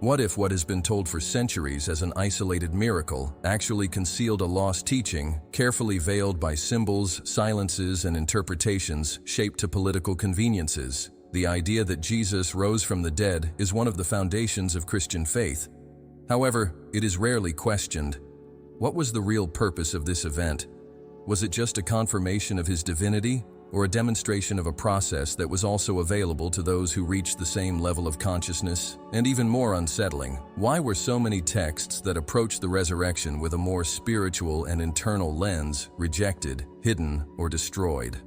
What if what has been told for centuries as an isolated miracle actually concealed a lost teaching, carefully veiled by symbols, silences, and interpretations shaped to political conveniences? The idea that Jesus rose from the dead is one of the foundations of Christian faith. However, it is rarely questioned. What was the real purpose of this event? Was it just a confirmation of his divinity, or a demonstration of a process that was also available to those who reached the same level of consciousness? And even more unsettling, why were so many texts that approached the resurrection with a more spiritual and internal lens rejected, hidden, or destroyed?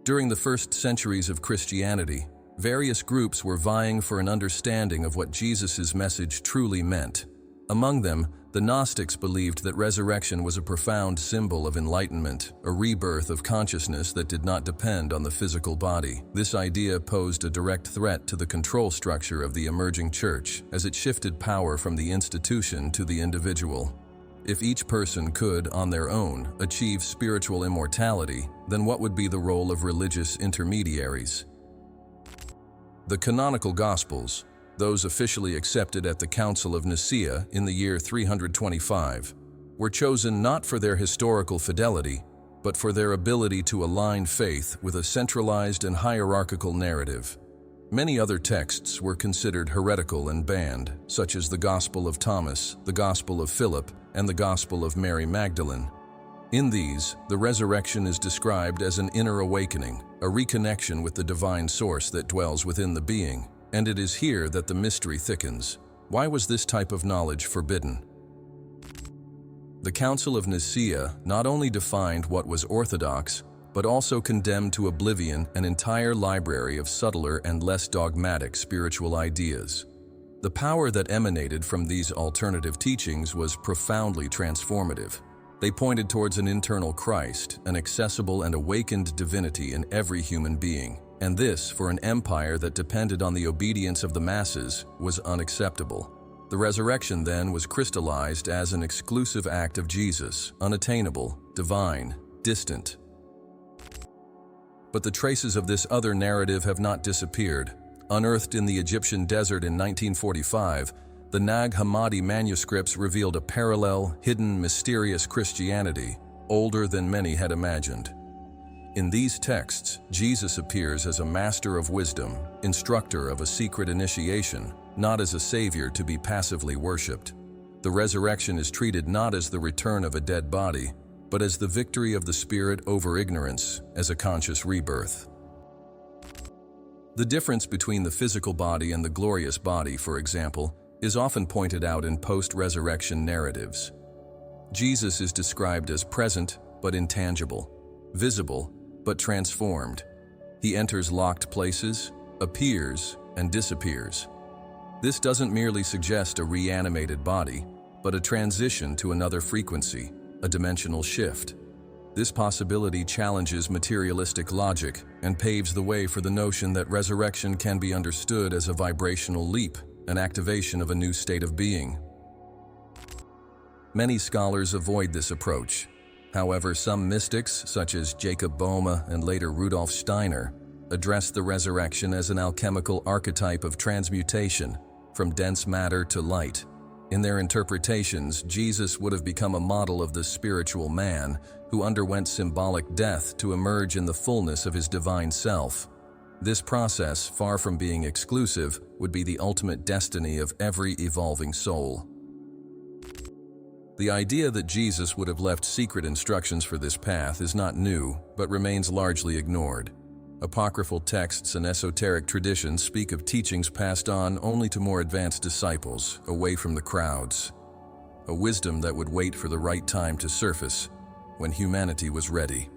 During the first centuries of Christianity, various groups were vying for an understanding of what Jesus' message truly meant. Among them, the Gnostics believed that resurrection was a profound symbol of enlightenment, a rebirth of consciousness that did not depend on the physical body. This idea posed a direct threat to the control structure of the emerging church, as it shifted power from the institution to the individual. If each person could, on their own, achieve spiritual immortality, then what would be the role of religious intermediaries? The canonical Gospels, those officially accepted at the Council of Nicaea in the year 325, were chosen not for their historical fidelity, but for their ability to align faith with a centralized and hierarchical narrative. Many other texts were considered heretical and banned, such as the Gospel of Thomas, the Gospel of Philip, and the Gospel of Mary Magdalene. In these, the resurrection is described as an inner awakening, a reconnection with the divine source that dwells within the being. And it is here that the mystery thickens. Why was this type of knowledge forbidden? The Council of Nicaea not only defined what was orthodox, but also condemned to oblivion an entire library of subtler and less dogmatic spiritual ideas. The power that emanated from these alternative teachings was profoundly transformative. They pointed towards an internal Christ, an accessible and awakened divinity in every human being. And this, for an empire that depended on the obedience of the masses, was unacceptable. The resurrection then was crystallized as an exclusive act of Jesus, unattainable, divine, distant. But the traces of this other narrative have not disappeared. Unearthed in the Egyptian desert in 1945, the Nag Hammadi manuscripts revealed a parallel, hidden, mysterious Christianity, older than many had imagined. In these texts, Jesus appears as a master of wisdom, instructor of a secret initiation, not as a savior to be passively worshipped. The resurrection is treated not as the return of a dead body, but as the victory of the spirit over ignorance, as a conscious rebirth. The difference between the physical body and the glorious body, for example, is often pointed out in post-resurrection narratives. Jesus is described as present but intangible, visible but transformed. He enters locked places, appears, and disappears. This doesn't merely suggest a reanimated body, but a transition to another frequency, a dimensional shift. This possibility challenges materialistic logic and paves the way for the notion that resurrection can be understood as a vibrational leap, an activation of a new state of being. Many scholars avoid this approach. However, some mystics, such as Jacob Boehme and later Rudolf Steiner, address the resurrection as an alchemical archetype of transmutation, from dense matter to light. In their interpretations, Jesus would have become a model of the spiritual man who underwent symbolic death to emerge in the fullness of his divine self. This process, far from being exclusive, would be the ultimate destiny of every evolving soul. The idea that Jesus would have left secret instructions for this path is not new, but remains largely ignored. Apocryphal texts and esoteric traditions speak of teachings passed on only to more advanced disciples, away from the crowds. A wisdom that would wait for the right time to surface, when humanity was ready.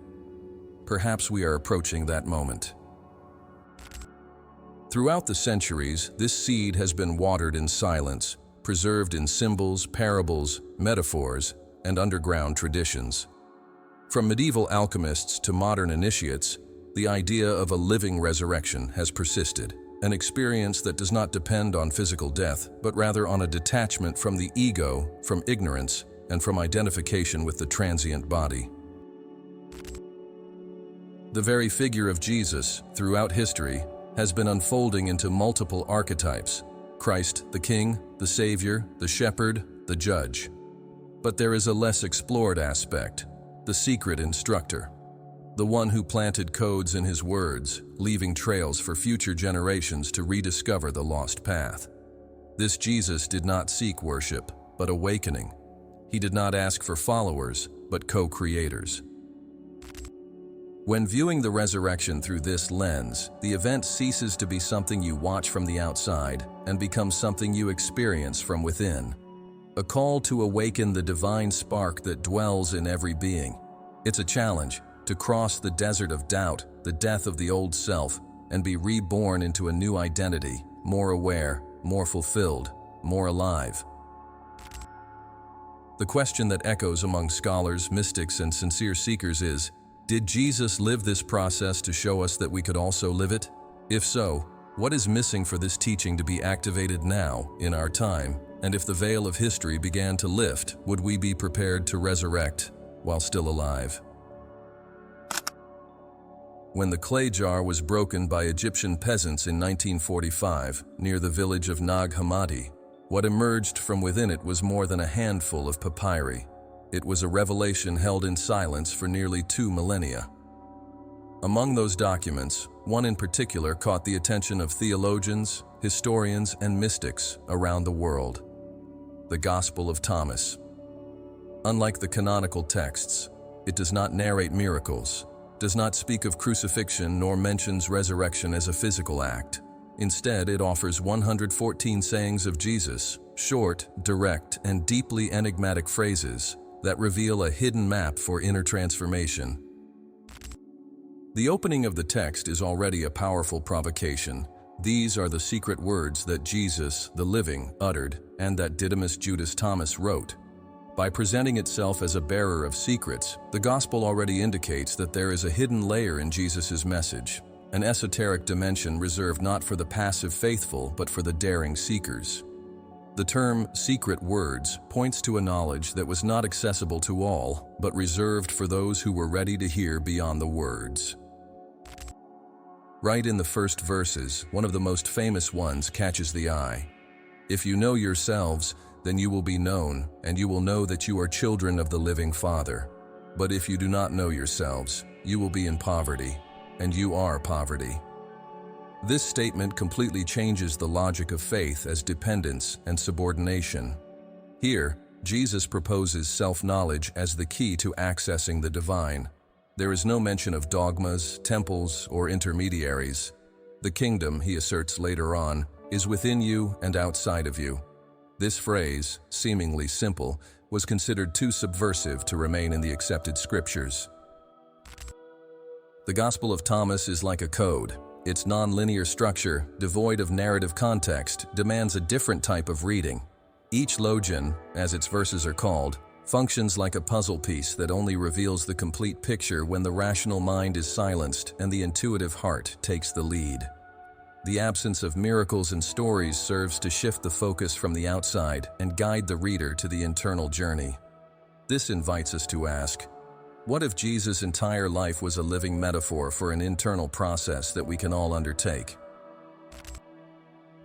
Perhaps we are approaching that moment. Throughout the centuries, this seed has been watered in silence, preserved in symbols, parables, metaphors, and underground traditions. From medieval alchemists to modern initiates, the idea of a living resurrection has persisted, an experience that does not depend on physical death, but rather on a detachment from the ego, from ignorance, and from identification with the transient body. The very figure of Jesus, throughout history, has been unfolding into multiple archetypes, Christ, the King, the Savior, the Shepherd, the Judge. But there is a less explored aspect, the secret instructor, the one who planted codes in his words, leaving trails for future generations to rediscover the lost path. This Jesus did not seek worship, but awakening. He did not ask for followers, but co-creators. When viewing the resurrection through this lens, the event ceases to be something you watch from the outside and becomes something you experience from within. A call to awaken the divine spark that dwells in every being. It's a challenge to cross the desert of doubt, the death of the old self, and be reborn into a new identity, more aware, more fulfilled, more alive. The question that echoes among scholars, mystics, and sincere seekers is, did Jesus live this process to show us that we could also live it? If so, what is missing for this teaching to be activated now, in our time? And if the veil of history began to lift, would we be prepared to resurrect while still alive? When the clay jar was broken by Egyptian peasants in 1945, near the village of Nag Hammadi, what emerged from within it was more than a handful of papyri. It was a revelation held in silence for nearly 2 millennia. Among those documents, one in particular caught the attention of theologians, historians, and mystics around the world: the Gospel of Thomas. Unlike the canonical texts, it does not narrate miracles, does not speak of crucifixion, nor mentions resurrection as a physical act. Instead, it offers 114 sayings of Jesus, short, direct, and deeply enigmatic phrases that reveal a hidden map for inner transformation. The opening of the text is already a powerful provocation. These are the secret words that Jesus, the living, uttered, and that Didymus Judas Thomas wrote. By presenting itself as a bearer of secrets, the gospel already indicates that there is a hidden layer in Jesus' message, an esoteric dimension reserved not for the passive faithful, but for the daring seekers. The term secret words points to a knowledge that was not accessible to all, but reserved for those who were ready to hear beyond the words. Right in the first verses, one of the most famous ones catches the eye. If you know yourselves, then you will be known, and you will know that you are children of the living Father. But if you do not know yourselves, you will be in poverty, and you are poverty. This statement completely changes the logic of faith as dependence and subordination. Here, Jesus proposes self-knowledge as the key to accessing the divine. There is no mention of dogmas, temples, or intermediaries. The kingdom, he asserts later on, is within you and outside of you. This phrase, seemingly simple, was considered too subversive to remain in the accepted scriptures. The Gospel of Thomas is like a code. Its non-linear structure, devoid of narrative context, demands a different type of reading. Each logion, as its verses are called, functions like a puzzle piece that only reveals the complete picture when the rational mind is silenced and the intuitive heart takes the lead. The absence of miracles and stories serves to shift the focus from the outside and guide the reader to the internal journey. This invites us to ask, what if Jesus' entire life was a living metaphor for an internal process that we can all undertake?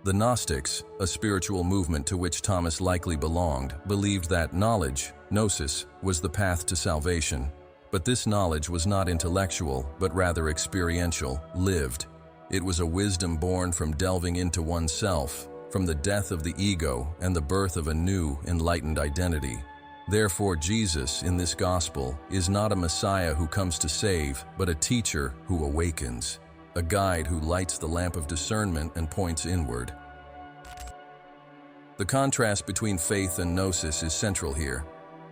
The Gnostics, a spiritual movement to which Thomas likely belonged, believed that knowledge, gnosis, was the path to salvation. But this knowledge was not intellectual, but rather experiential, lived. It was a wisdom born from delving into oneself, from the death of the ego and the birth of a new, enlightened identity. Therefore, Jesus, in this gospel, is not a Messiah who comes to save, but a teacher who awakens, a guide who lights the lamp of discernment and points inward. The contrast between faith and gnosis is central here.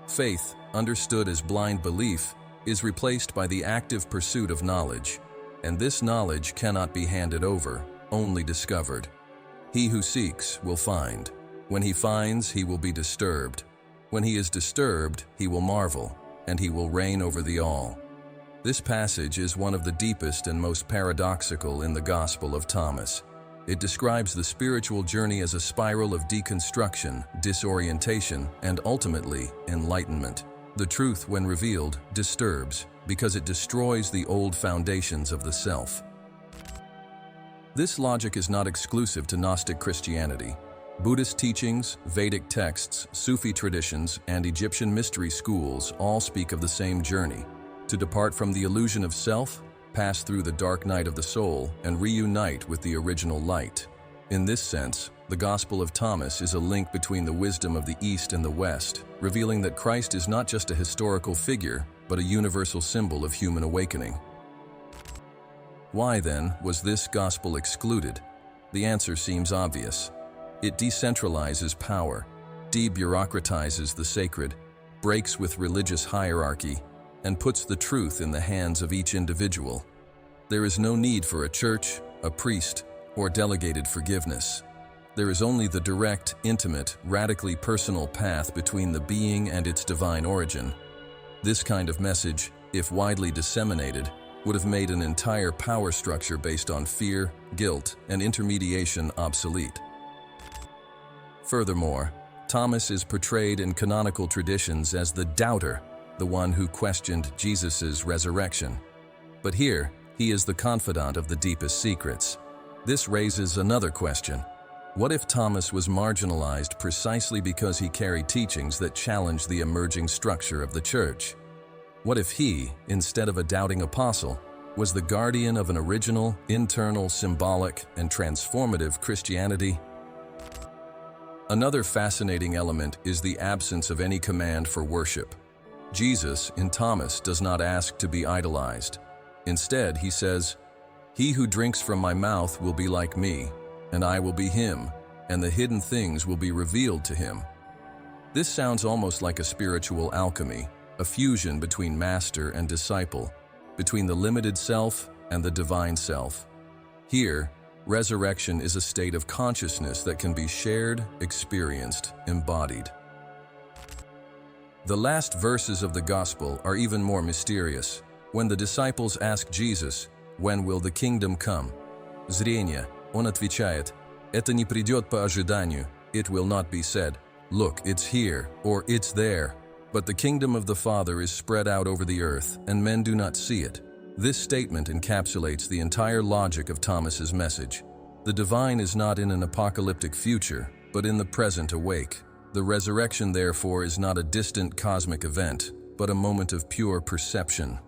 Faith, understood as blind belief, is replaced by the active pursuit of knowledge, and this knowledge cannot be handed over, only discovered. He who seeks will find. When he finds, he will be disturbed. When he is disturbed, he will marvel, and he will reign over the all. This passage is one of the deepest and most paradoxical in the Gospel of Thomas. It describes the spiritual journey as a spiral of deconstruction, disorientation, and ultimately, enlightenment. The truth, when revealed, disturbs, because it destroys the old foundations of the self. This logic is not exclusive to Gnostic Christianity. Buddhist teachings, Vedic texts, Sufi traditions, and Egyptian mystery schools all speak of the same journey: to depart from the illusion of self, pass through the dark night of the soul, and reunite with the original light. In this sense, the Gospel of Thomas is a link between the wisdom of the East and the West, revealing that Christ is not just a historical figure, but a universal symbol of human awakening. Why, then, was this gospel excluded? The answer seems obvious. It decentralizes power, debureaucratizes the sacred, breaks with religious hierarchy, and puts the truth in the hands of each individual. There is no need for a church, a priest, or delegated forgiveness. There is only the direct, intimate, radically personal path between the being and its divine origin. This kind of message, if widely disseminated, would have made an entire power structure based on fear, guilt, and intermediation obsolete. Furthermore, Thomas is portrayed in canonical traditions as the doubter, the one who questioned Jesus' resurrection. But here, he is the confidant of the deepest secrets. This raises another question. What if Thomas was marginalized precisely because he carried teachings that challenged the emerging structure of the church? What if he, instead of a doubting apostle, was the guardian of an original, internal, symbolic, and transformative Christianity? Another fascinating element is the absence of any command for worship. Jesus, in Thomas, does not ask to be idolized. Instead, he says, "He who drinks from my mouth will be like me, and I will be him, and the hidden things will be revealed to him." This sounds almost like a spiritual alchemy, a fusion between master and disciple, between the limited self and the divine self. Here, resurrection is a state of consciousness that can be shared, experienced, embodied. The last verses of the Gospel are even more mysterious. When the disciples ask Jesus, "When will the kingdom come?" Зрение, он отвечает, "Это не придет по ожиданию." It will not be said, "Look, it's here," or "It's there." But the kingdom of the Father is spread out over the earth, and men do not see it. This statement encapsulates the entire logic of Thomas's message. The divine is not in an apocalyptic future, but in the present awake. The resurrection, therefore, is not a distant cosmic event, but a moment of pure perception.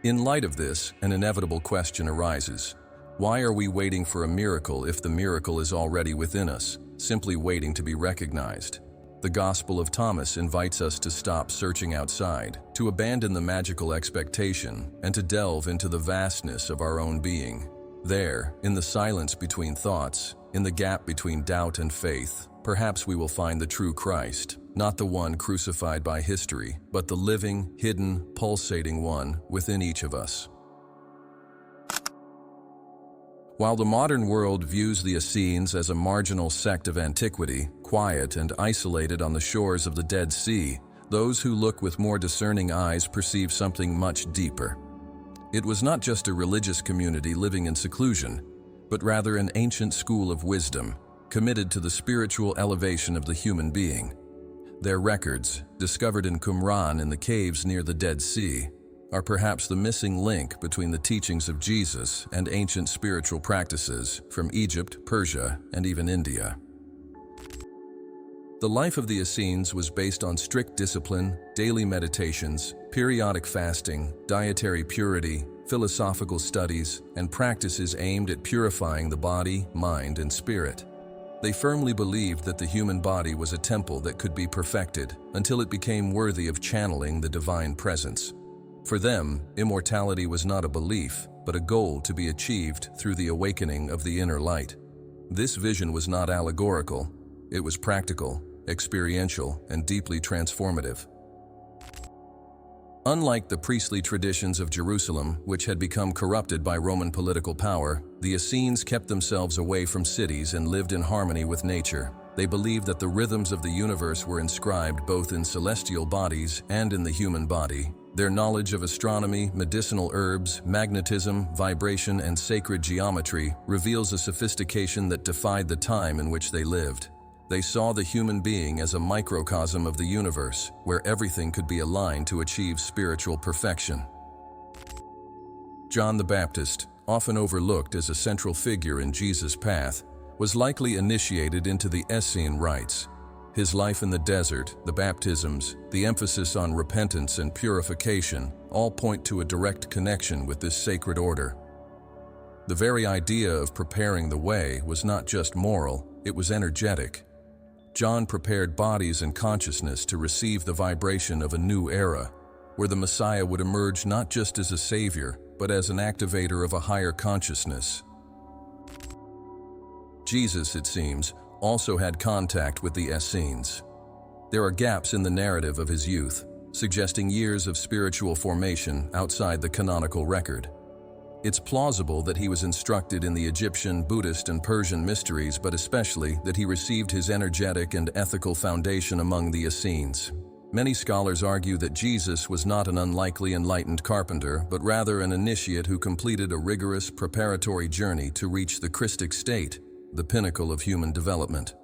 In light of this, an inevitable question arises. Why are we waiting for a miracle if the miracle is already within us, simply waiting to be recognized? The Gospel of Thomas invites us to stop searching outside, to abandon the magical expectation, and to delve into the vastness of our own being. There, in the silence between thoughts, in the gap between doubt and faith, perhaps we will find the true Christ, not the one crucified by history, but the living, hidden, pulsating one within each of us. While the modern world views the Essenes as a marginal sect of antiquity, quiet and isolated on the shores of the Dead Sea, those who look with more discerning eyes perceive something much deeper. It was not just a religious community living in seclusion, but rather an ancient school of wisdom, committed to the spiritual elevation of the human being. Their records, discovered in Qumran in the caves near the Dead Sea, are perhaps the missing link between the teachings of Jesus and ancient spiritual practices from Egypt, Persia, and even India. The life of the Essenes was based on strict discipline, daily meditations, periodic fasting, dietary purity, philosophical studies, and practices aimed at purifying the body, mind, and spirit. They firmly believed that the human body was a temple that could be perfected until it became worthy of channeling the divine presence. For them, immortality was not a belief, but a goal to be achieved through the awakening of the inner light. This vision was not allegorical, it was practical, experiential, and deeply transformative. Unlike the priestly traditions of Jerusalem, which had become corrupted by Roman political power, the Essenes kept themselves away from cities and lived in harmony with nature. They believed that the rhythms of the universe were inscribed both in celestial bodies and in the human body. Their knowledge of astronomy, medicinal herbs, magnetism, vibration, and sacred geometry reveals a sophistication that defied the time in which they lived. They saw the human being as a microcosm of the universe, where everything could be aligned to achieve spiritual perfection. John the Baptist, often overlooked as a central figure in Jesus' path, was likely initiated into the Essene rites. His life in the desert, the baptisms, the emphasis on repentance and purification all point to a direct connection with this sacred order. The very idea of preparing the way was not just moral, it was energetic. John prepared bodies and consciousness to receive the vibration of a new era, where the Messiah would emerge not just as a savior, but as an activator of a higher consciousness. Jesus, it seems, also had contact with the Essenes. There are gaps in the narrative of his youth, suggesting years of spiritual formation outside the canonical record. It's plausible that he was instructed in the Egyptian, Buddhist, and Persian mysteries, but especially that he received his energetic and ethical foundation among the Essenes. Many scholars argue that Jesus was not an unlikely enlightened carpenter, but rather an initiate who completed a rigorous preparatory journey to reach the Christic state, the pinnacle of human development.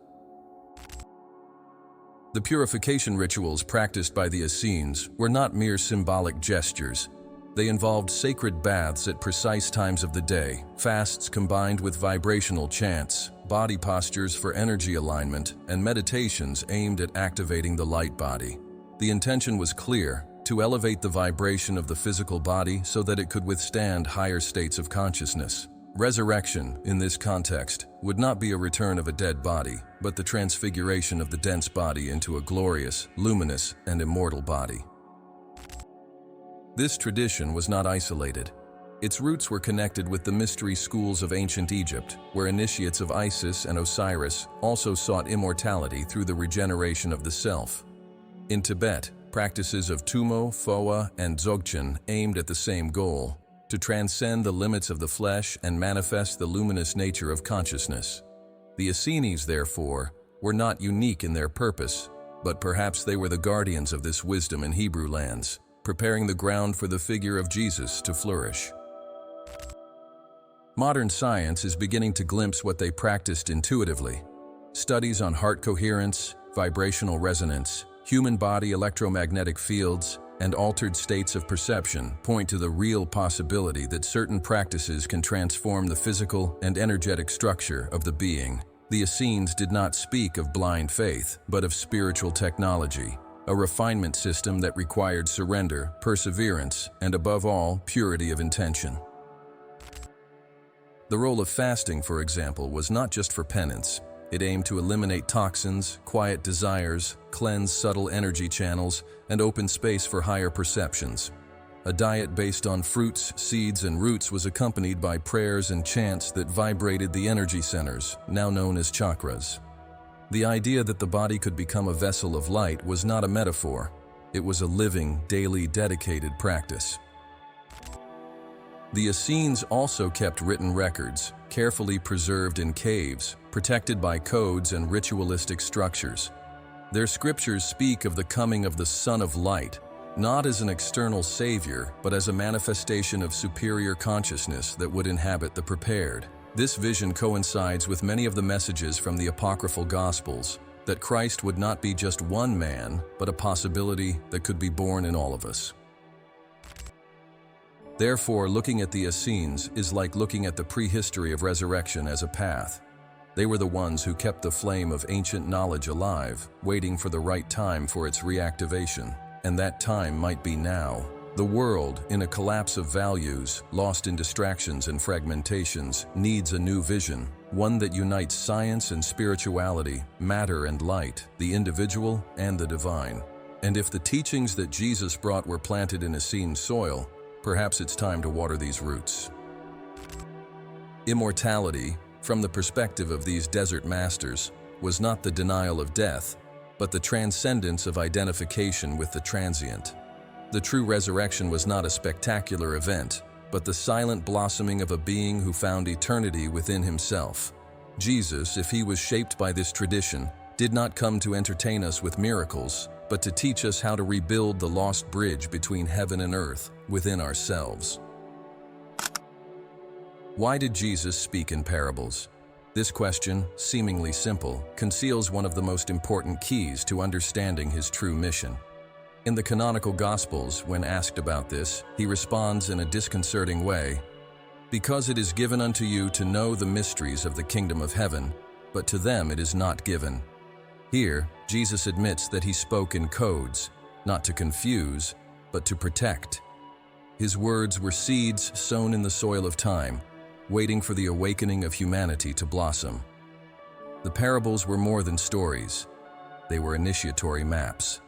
The purification rituals practiced by the Essenes were not mere symbolic gestures. They involved sacred baths at precise times of the day, fasts combined with vibrational chants, body postures for energy alignment, and meditations aimed at activating the light body. The intention was clear: to elevate the vibration of the physical body so that it could withstand higher states of consciousness. Resurrection, in this context, would not be a return of a dead body, but the transfiguration of the dense body into a glorious, luminous, and immortal body. This tradition was not isolated. Its roots were connected with the mystery schools of ancient Egypt, where initiates of Isis and Osiris also sought immortality through the regeneration of the self. In Tibet, practices of Tumo, Phowa, and Dzogchen aimed at the same goal: to transcend the limits of the flesh and manifest the luminous nature of consciousness. The Essenes, therefore, were not unique in their purpose, but perhaps they were the guardians of this wisdom in Hebrew lands, preparing the ground for the figure of Jesus to flourish. Modern science is beginning to glimpse what they practiced intuitively. Studies on heart coherence, vibrational resonance, human body electromagnetic fields, and altered states of perception point to the real possibility that certain practices can transform the physical and energetic structure of the being. The Essenes did not speak of blind faith, but of spiritual technology, a refinement system that required surrender, perseverance, and above all, purity of intention. The role of fasting, for example, was not just for penance. It aimed to eliminate toxins, quiet desires, cleanse subtle energy channels, and open space for higher perceptions. A diet based on fruits, seeds, and roots was accompanied by prayers and chants that vibrated the energy centers, now known as chakras. The idea that the body could become a vessel of light was not a metaphor. It was a living, daily, dedicated practice. The Essenes also kept written records, carefully preserved in caves, protected by codes and ritualistic structures. Their scriptures speak of the coming of the Son of Light, not as an external savior, but as a manifestation of superior consciousness that would inhabit the prepared. This vision coincides with many of the messages from the apocryphal Gospels, that Christ would not be just one man, but a possibility that could be born in all of us. Therefore, looking at the Essenes is like looking at the prehistory of resurrection as a path. They were the ones who kept the flame of ancient knowledge alive, waiting for the right time for its reactivation, and that time might be now. The world, in a collapse of values, lost in distractions and fragmentations, needs a new vision, one that unites science and spirituality, matter and light, the individual and the divine. And if the teachings that Jesus brought were planted in Essene soil, perhaps it's time to water these roots. Immortality, from the perspective of these desert masters, was not the denial of death, but the transcendence of identification with the transient. The true resurrection was not a spectacular event, but the silent blossoming of a being who found eternity within himself. Jesus, if he was shaped by this tradition, did not come to entertain us with miracles, but to teach us how to rebuild the lost bridge between heaven and earth within ourselves. Why did Jesus speak in parables? This question, seemingly simple, conceals one of the most important keys to understanding his true mission. In the canonical Gospels, when asked about this, he responds in a disconcerting way, "Because it is given unto you to know the mysteries of the kingdom of heaven, but to them it is not given. Here, Jesus admits that he spoke in codes, not to confuse, but to protect. His words were seeds sown in the soil of time, waiting for the awakening of humanity to blossom. The parables were more than stories. They were initiatory maps.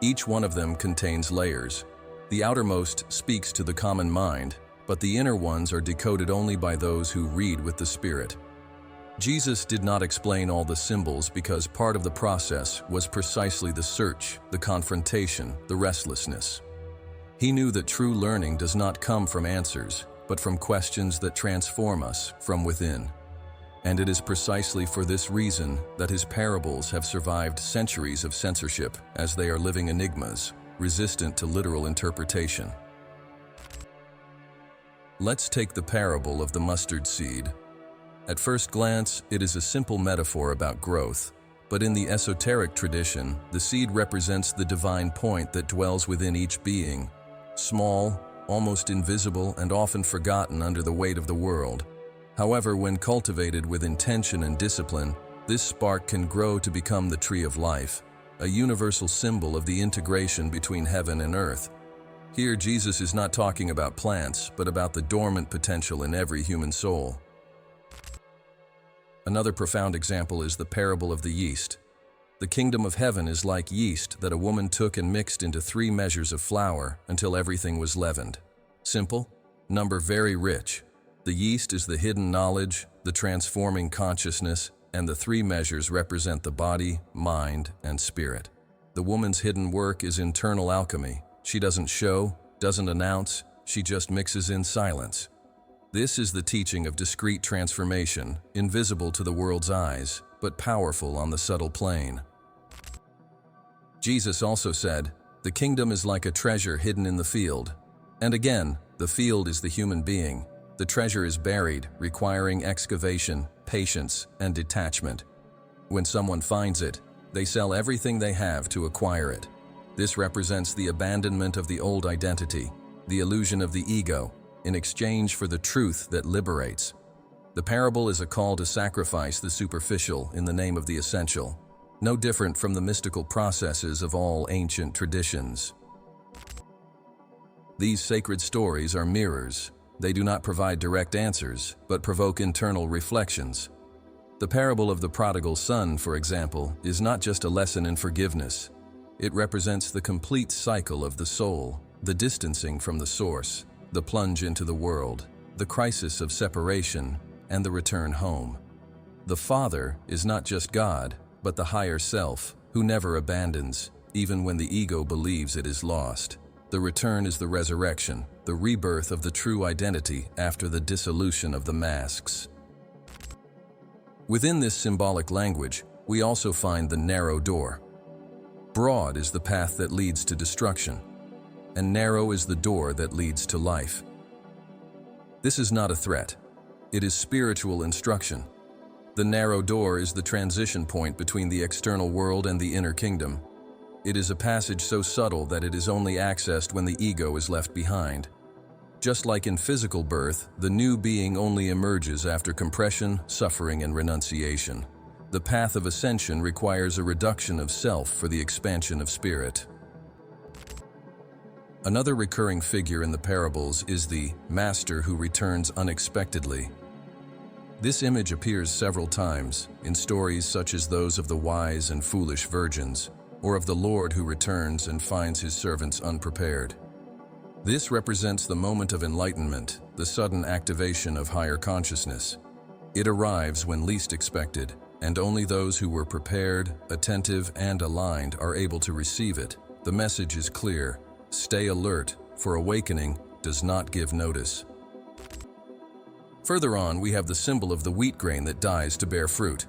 Each one of them contains layers. The outermost speaks to the common mind, but the inner ones are decoded only by those who read with the Spirit. Jesus did not explain all the symbols because part of the process was precisely the search, the confrontation, the restlessness. He knew that true learning does not come from answers, but from questions that transform us from within. And it is precisely for this reason that his parables have survived centuries of censorship, as they are living enigmas, resistant to literal interpretation. Let's take the parable of the mustard seed. At first glance, it is a simple metaphor about growth, but in the esoteric tradition, the seed represents the divine point that dwells within each being, small, almost invisible, and often forgotten under the weight of the world. However, when cultivated with intention and discipline, this spark can grow to become the tree of life, a universal symbol of the integration between heaven and earth. Here, Jesus is not talking about plants, but about the dormant potential in every human soul. Another profound example is the parable of the yeast. The kingdom of heaven is like yeast that a woman took and mixed into 3 measures of flour until everything was leavened. Simple, number very rich. The yeast is the hidden knowledge, the transforming consciousness, and the 3 measures represent the body, mind, and spirit. The woman's hidden work is internal alchemy. She doesn't show, doesn't announce, she just mixes in silence. This is the teaching of discrete transformation, invisible to the world's eyes, but powerful on the subtle plane. Jesus also said, "The kingdom is like a treasure hidden in the field." And again, the field is the human being. The treasure is buried, requiring excavation, patience, and detachment. When someone finds it, they sell everything they have to acquire it. This represents the abandonment of the old identity, the illusion of the ego, in exchange for the truth that liberates. The parable is a call to sacrifice the superficial in the name of the essential, no different from the mystical processes of all ancient traditions. These sacred stories are mirrors. They do not provide direct answers, but provoke internal reflections. The parable of the prodigal son, for example, is not just a lesson in forgiveness. It represents the complete cycle of the soul, the distancing from the source, the plunge into the world, the crisis of separation, and the return home. The Father is not just God, but the higher self, who never abandons, even when the ego believes it is lost. The return is the resurrection, the rebirth of the true identity after the dissolution of the masks. Within this symbolic language, we also find the narrow door. Broad is the path that leads to destruction, and narrow is the door that leads to life. This is not a threat. It is spiritual instruction. The narrow door is the transition point between the external world and the inner kingdom. It is a passage so subtle that it is only accessed when the ego is left behind. Just like in physical birth, the new being only emerges after compression, suffering, and renunciation. The path of ascension requires a reduction of self for the expansion of spirit. Another recurring figure in the parables is the master who returns unexpectedly. This image appears several times in stories such as those of the wise and foolish virgins, or of the Lord who returns and finds his servants unprepared. This represents the moment of enlightenment, the sudden activation of higher consciousness. It arrives when least expected, and only those who were prepared, attentive, and aligned are able to receive it. The message is clear: stay alert, for awakening does not give notice. Further on, we have the symbol of the wheat grain that dies to bear fruit.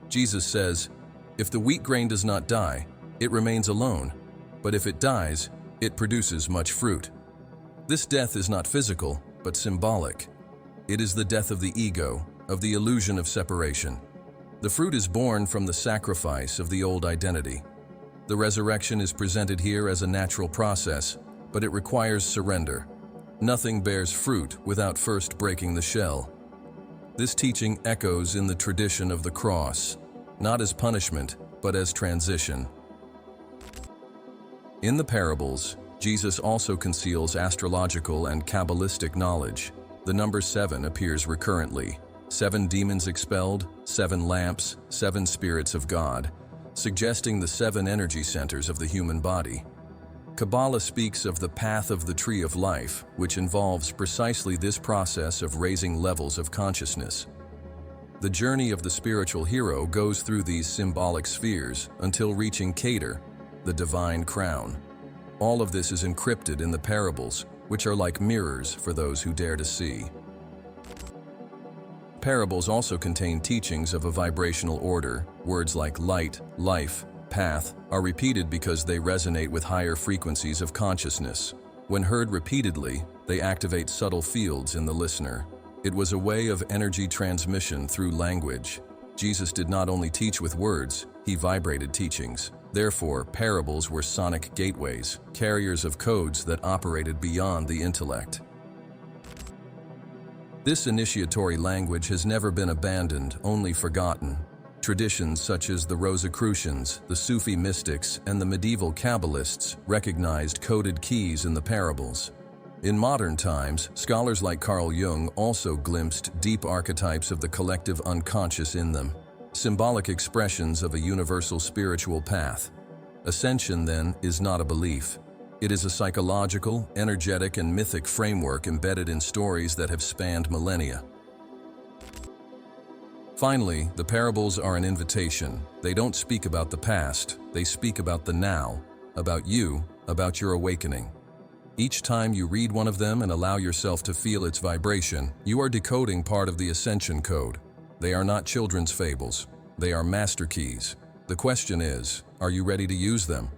Jesus says, "If the wheat grain does not die, it remains alone, but if it dies, it produces much fruit." This death is not physical, but symbolic. It is the death of the ego, of the illusion of separation. The fruit is born from the sacrifice of the old identity. The resurrection is presented here as a natural process, but it requires surrender. Nothing bears fruit without first breaking the shell. This teaching echoes in the tradition of the cross, not as punishment, but as transition. In the parables, Jesus also conceals astrological and Kabbalistic knowledge. The number 7 appears recurrently. 7 demons expelled, 7 lamps, 7 spirits of God, suggesting the 7 energy centers of the human body. Kabbalah speaks of the path of the tree of life, which involves precisely this process of raising levels of consciousness. The journey of the spiritual hero goes through these symbolic spheres until reaching Keter, the divine crown. All of this is encrypted in the parables, which are like mirrors for those who dare to see. Parables also contain teachings of a vibrational order. Words like light, life, path are repeated because they resonate with higher frequencies of consciousness. When heard repeatedly, they activate subtle fields in the listener. It was a way of energy transmission through language. Jesus did not only teach with words, he vibrated teachings. Therefore, parables were sonic gateways, carriers of codes that operated beyond the intellect. This initiatory language has never been abandoned, only forgotten. Traditions such as the Rosicrucians, the Sufi mystics, and the medieval Kabbalists recognized coded keys in the parables. In modern times, scholars like Carl Jung also glimpsed deep archetypes of the collective unconscious in them, symbolic expressions of a universal spiritual path. Ascension, then, is not a belief. It is a psychological, energetic, and mythic framework embedded in stories that have spanned millennia. Finally, the parables are an invitation. They don't speak about the past, they speak about the now, about you, about your awakening. Each time you read one of them and allow yourself to feel its vibration, you are decoding part of the Ascension code. They are not children's fables, they are master keys. The question is, are you ready to use them?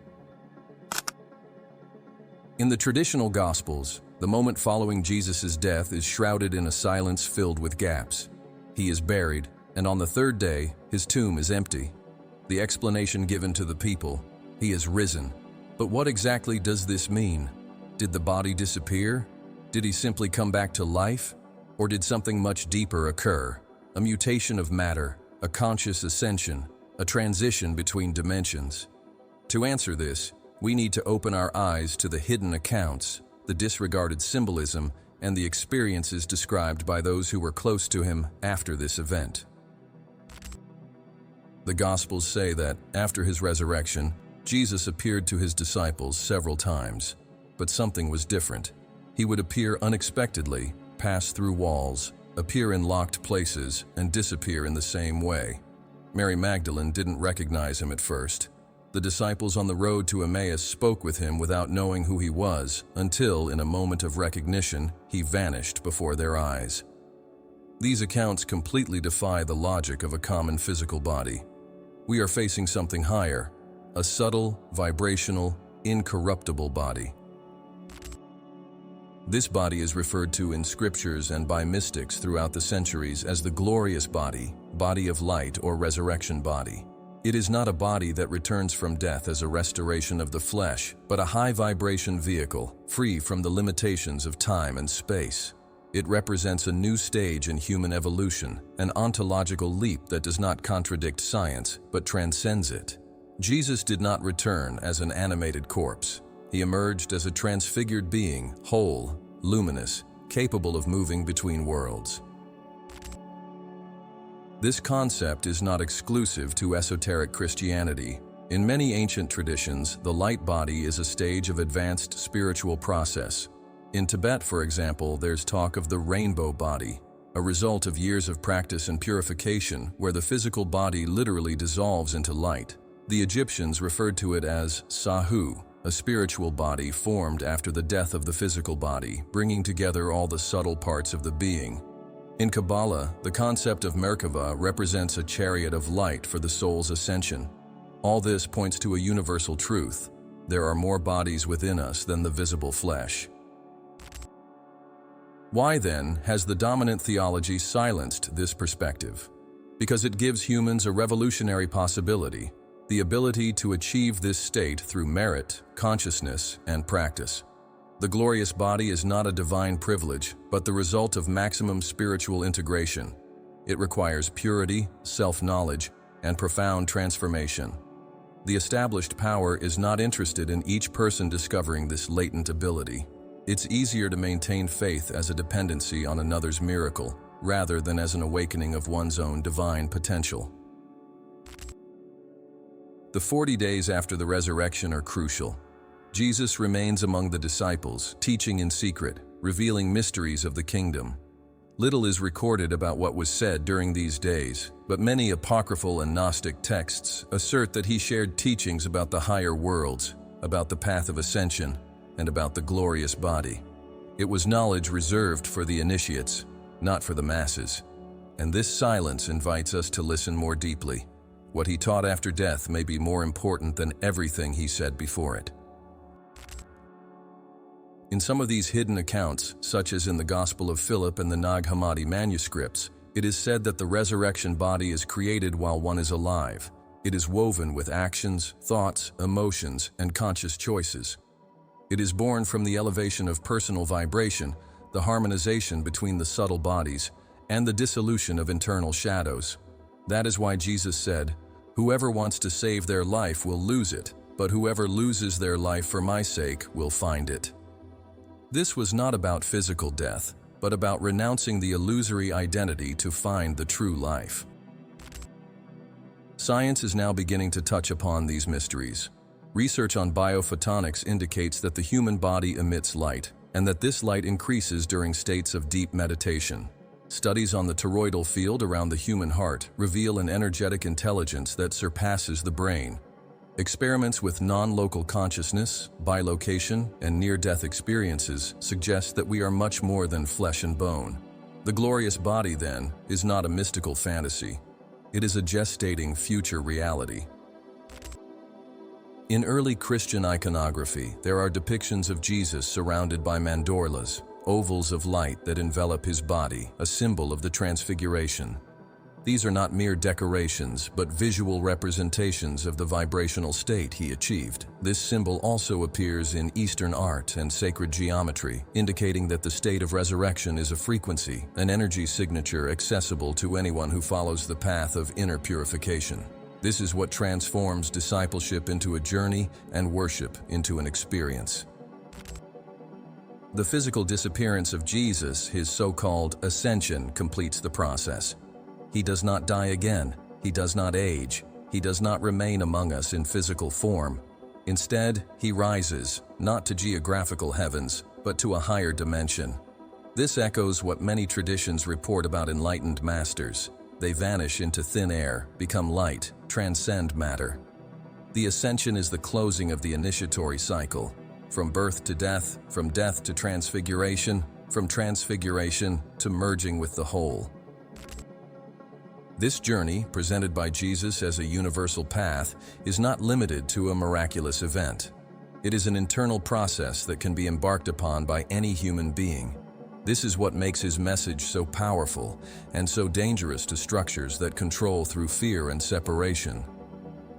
In the traditional Gospels, the moment following Jesus' death is shrouded in a silence filled with gaps. He is buried, and on the third day, his tomb is empty. The explanation given to the people, he is risen. But what exactly does this mean? Did the body disappear? Did he simply come back to life? Or did something much deeper occur? A mutation of matter, a conscious ascension, a transition between dimensions. To answer this, we need to open our eyes to the hidden accounts, the disregarded symbolism, and the experiences described by those who were close to him after this event. The Gospels say that, after his resurrection, Jesus appeared to his disciples several times, but something was different. He would appear unexpectedly, pass through walls, appear in locked places, and disappear in the same way. Mary Magdalene didn't recognize him at first. The disciples on the road to Emmaus spoke with him without knowing who he was, until, in a moment of recognition, he vanished before their eyes. These accounts completely defy the logic of a common physical body. We are facing something higher, a subtle, vibrational, incorruptible body. This body is referred to in scriptures and by mystics throughout the centuries as the glorious body, body of light, or resurrection body. It is not a body that returns from death as a restoration of the flesh, but a high-vibration vehicle, free from the limitations of time and space. It represents a new stage in human evolution, an ontological leap that does not contradict science, but transcends it. Jesus did not return as an animated corpse. He emerged as a transfigured being, whole, luminous, capable of moving between worlds. This concept is not exclusive to esoteric Christianity. In many ancient traditions, the light body is a stage of advanced spiritual process. In Tibet, for example, there's talk of the rainbow body, a result of years of practice and purification where the physical body literally dissolves into light. The Egyptians referred to it as Sahu, a spiritual body formed after the death of the physical body, bringing together all the subtle parts of the being. In Kabbalah, the concept of Merkava represents a chariot of light for the soul's ascension. All this points to a universal truth. There are more bodies within us than the visible flesh. Why, then, has the dominant theology silenced this perspective? Because it gives humans a revolutionary possibility, the ability to achieve this state through merit, consciousness, and practice. The glorious body is not a divine privilege, but the result of maximum spiritual integration. It requires purity, self-knowledge, and profound transformation. The established power is not interested in each person discovering this latent ability. It's easier to maintain faith as a dependency on another's miracle, rather than as an awakening of one's own divine potential. The 40 days after the resurrection are crucial. Jesus remains among the disciples, teaching in secret, revealing mysteries of the kingdom. Little is recorded about what was said during these days, but many apocryphal and Gnostic texts assert that he shared teachings about the higher worlds, about the path of ascension, and about the glorious body. It was knowledge reserved for the initiates, not for the masses. And this silence invites us to listen more deeply. What he taught after death may be more important than everything he said before it. In some of these hidden accounts, such as in the Gospel of Philip and the Nag Hammadi manuscripts, it is said that the resurrection body is created while one is alive. It is woven with actions, thoughts, emotions, and conscious choices. It is born from the elevation of personal vibration, the harmonization between the subtle bodies, and the dissolution of internal shadows. That is why Jesus said, "Whoever wants to save their life will lose it, but whoever loses their life for my sake will find it." This was not about physical death, but about renouncing the illusory identity to find the true life. Science is now beginning to touch upon these mysteries. Research on biophotonics indicates that the human body emits light, and that this light increases during states of deep meditation. Studies on the toroidal field around the human heart reveal an energetic intelligence that surpasses the brain. Experiments with non-local consciousness, bilocation, and near-death experiences suggest that we are much more than flesh and bone. The glorious body, then, is not a mystical fantasy. It is a gestating future reality. In early Christian iconography, there are depictions of Jesus surrounded by mandorlas, ovals of light that envelop his body, a symbol of the transfiguration. These are not mere decorations, but visual representations of the vibrational state he achieved. This symbol also appears in Eastern art and sacred geometry, indicating that the state of resurrection is a frequency, an energy signature accessible to anyone who follows the path of inner purification. This is what transforms discipleship into a journey and worship into an experience. The physical disappearance of Jesus, his so-called ascension, completes the process. He does not die again. He does not age. He does not remain among us in physical form. Instead, he rises, not to geographical heavens, but to a higher dimension. This echoes what many traditions report about enlightened masters. They vanish into thin air, become light, transcend matter. The ascension is the closing of the initiatory cycle. From birth to death, from death to transfiguration, from transfiguration to merging with the whole. This journey, presented by Jesus as a universal path, is not limited to a miraculous event. It is an internal process that can be embarked upon by any human being. This is what makes his message so powerful and so dangerous to structures that control through fear and separation.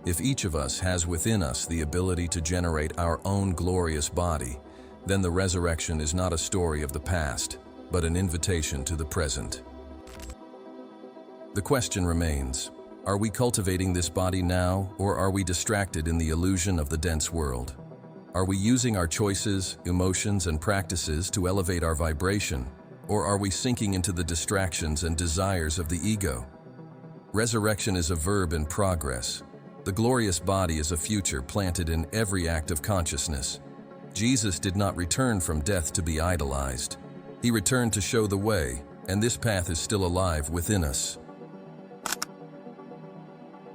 If each of us has within us the ability to generate our own glorious body, then the resurrection is not a story of the past, but an invitation to the present. The question remains, are we cultivating this body now, or are we distracted in the illusion of the dense world? Are we using our choices, emotions, and practices to elevate our vibration, or are we sinking into the distractions and desires of the ego? Resurrection is a verb in progress. The glorious body is a future planted in every act of consciousness. Jesus did not return from death to be idolized. He returned to show the way, and this path is still alive within us.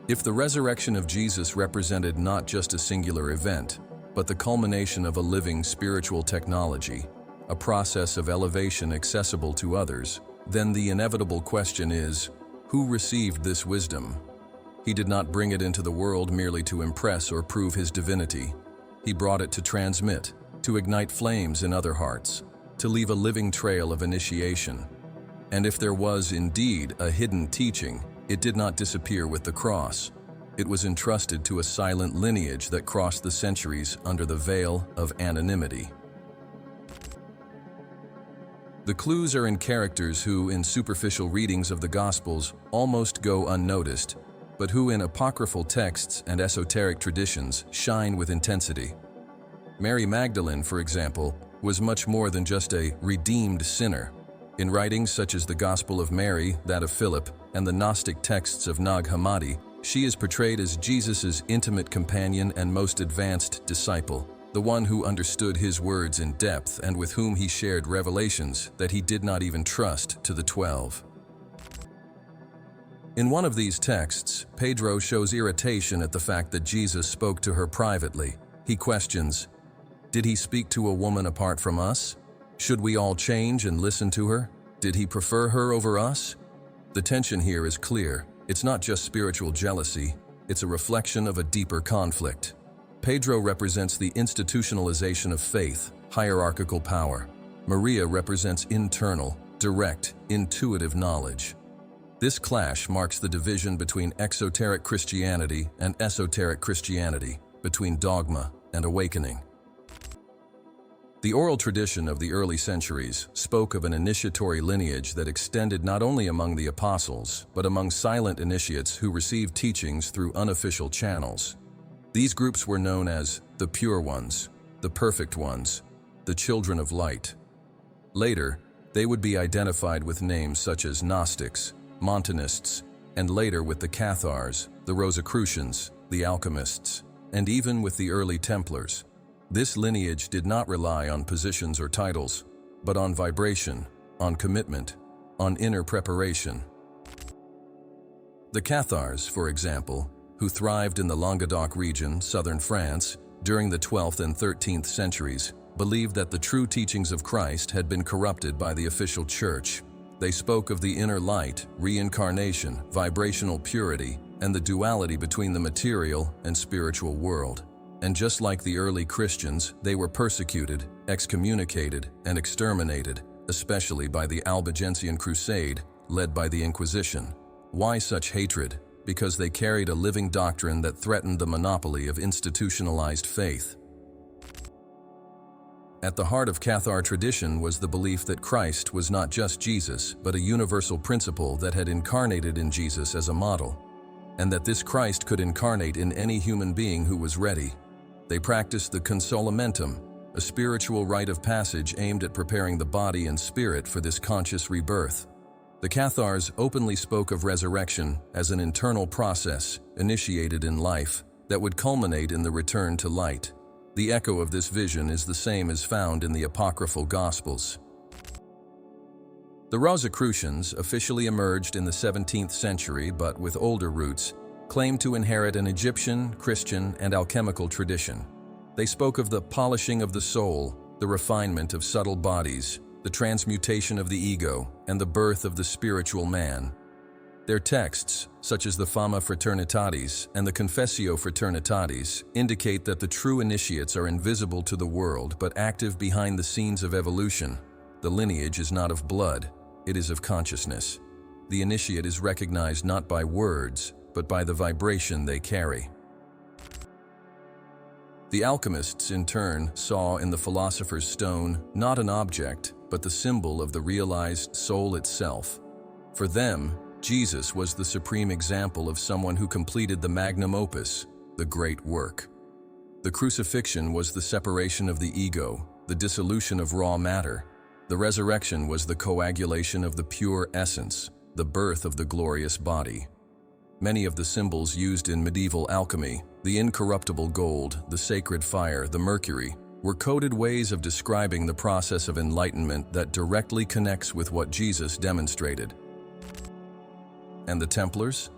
If the resurrection of Jesus represented not just a singular event, but the culmination of a living spiritual technology, a process of elevation accessible to others, then the inevitable question is, who received this wisdom? He did not bring it into the world merely to impress or prove his divinity. He brought it to transmit, to ignite flames in other hearts, to leave a living trail of initiation. And if there was indeed a hidden teaching, it did not disappear with the cross. It was entrusted to a silent lineage that crossed the centuries under the veil of anonymity. The clues are in characters who, in superficial readings of the Gospels, almost go unnoticed, but who in apocryphal texts and esoteric traditions shine with intensity. Mary Magdalene, for example, was much more than just a redeemed sinner. In writings such as the Gospel of Mary, that of Philip, and the Gnostic texts of Nag Hammadi, she is portrayed as Jesus' intimate companion and most advanced disciple, the one who understood his words in depth and with whom he shared revelations that he did not even trust to the 12. In one of these texts, Pedro shows irritation at the fact that Jesus spoke to her privately. He questions, "Did he speak to a woman apart from us? Should we all change and listen to her? Did he prefer her over us?" The tension here is clear. It's not just spiritual jealousy, it's a reflection of a deeper conflict. Pedro represents the institutionalization of faith, hierarchical power. Maria represents internal, direct, intuitive knowledge. This clash marks the division between exoteric Christianity and esoteric Christianity, between dogma and awakening. The oral tradition of the early centuries spoke of an initiatory lineage that extended not only among the apostles, but among silent initiates who received teachings through unofficial channels. These groups were known as the pure ones, the perfect ones, the children of light. Later, they would be identified with names such as Gnostics, Montanists, and later with the Cathars, the Rosicrucians, the Alchemists, and even with the early Templars. This lineage did not rely on positions or titles, but on vibration, on commitment, on inner preparation. The Cathars, for example, who thrived in the Languedoc region, southern France, during the 12th and 13th centuries, believed that the true teachings of Christ had been corrupted by the official church. They spoke of the inner light, reincarnation, vibrational purity, and the duality between the material and spiritual world. And just like the early Christians, they were persecuted, excommunicated, and exterminated, especially by the Albigensian Crusade, led by the Inquisition. Why such hatred? Because they carried a living doctrine that threatened the monopoly of institutionalized faith. At the heart of Cathar tradition was the belief that Christ was not just Jesus, but a universal principle that had incarnated in Jesus as a model, and that this Christ could incarnate in any human being who was ready. They practiced the consolamentum, a spiritual rite of passage aimed at preparing the body and spirit for this conscious rebirth. The Cathars openly spoke of resurrection as an internal process, initiated in life, that would culminate in the return to light. The echo of this vision is the same as found in the apocryphal Gospels. The Rosicrucians officially emerged in the 17th century, but with older roots, claimed to inherit an Egyptian, Christian, and alchemical tradition. They spoke of the polishing of the soul, the refinement of subtle bodies, the transmutation of the ego, and the birth of the spiritual man. Their texts, such as the Fama Fraternitatis and the Confessio Fraternitatis, indicate that the true initiates are invisible to the world but active behind the scenes of evolution. The lineage is not of blood, it is of consciousness. The initiate is recognized not by words, but by the vibration they carry. The alchemists, in turn, saw in the philosopher's stone not an object, but the symbol of the realized soul itself. For them, Jesus was the supreme example of someone who completed the magnum opus, the great work. The crucifixion was the separation of the ego, the dissolution of raw matter. The resurrection was the coagulation of the pure essence, the birth of the glorious body. Many of the symbols used in medieval alchemy, the incorruptible gold, the sacred fire, the mercury, were coded ways of describing the process of enlightenment that directly connects with what Jesus demonstrated. And the Templars?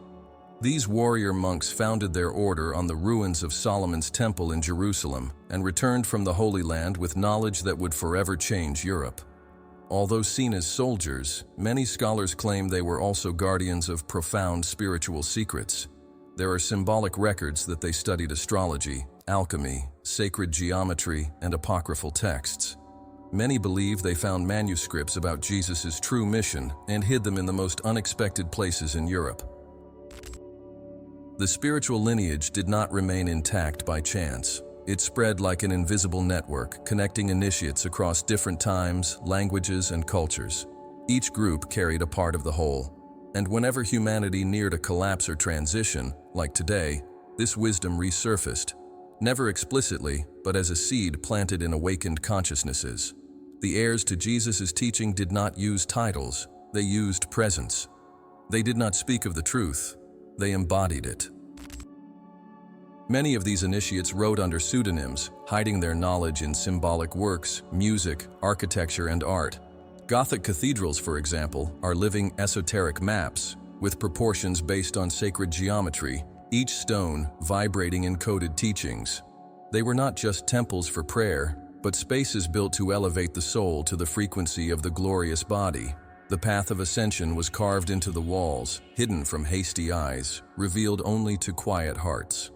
These warrior monks founded their order on the ruins of Solomon's Temple in Jerusalem and returned from the Holy Land with knowledge that would forever change Europe. Although seen as soldiers, many scholars claim they were also guardians of profound spiritual secrets. There are symbolic records that they studied astrology, alchemy, sacred geometry, and apocryphal texts. Many believe they found manuscripts about Jesus' true mission and hid them in the most unexpected places in Europe. The spiritual lineage did not remain intact by chance. It spread like an invisible network, connecting initiates across different times, languages, and cultures. Each group carried a part of the whole, and whenever humanity neared a collapse or transition, like today, this wisdom resurfaced, never explicitly, but as a seed planted in awakened consciousnesses. The heirs to Jesus' teaching did not use titles, they used presence. They did not speak of the truth, they embodied it. Many of these initiates wrote under pseudonyms, hiding their knowledge in symbolic works, music, architecture, and art. Gothic cathedrals, for example, are living esoteric maps, with proportions based on sacred geometry, each stone vibrating encoded teachings. They were not just temples for prayer, but spaces built to elevate the soul to the frequency of the glorious body. The path of ascension was carved into the walls, hidden from hasty eyes, revealed only to quiet hearts.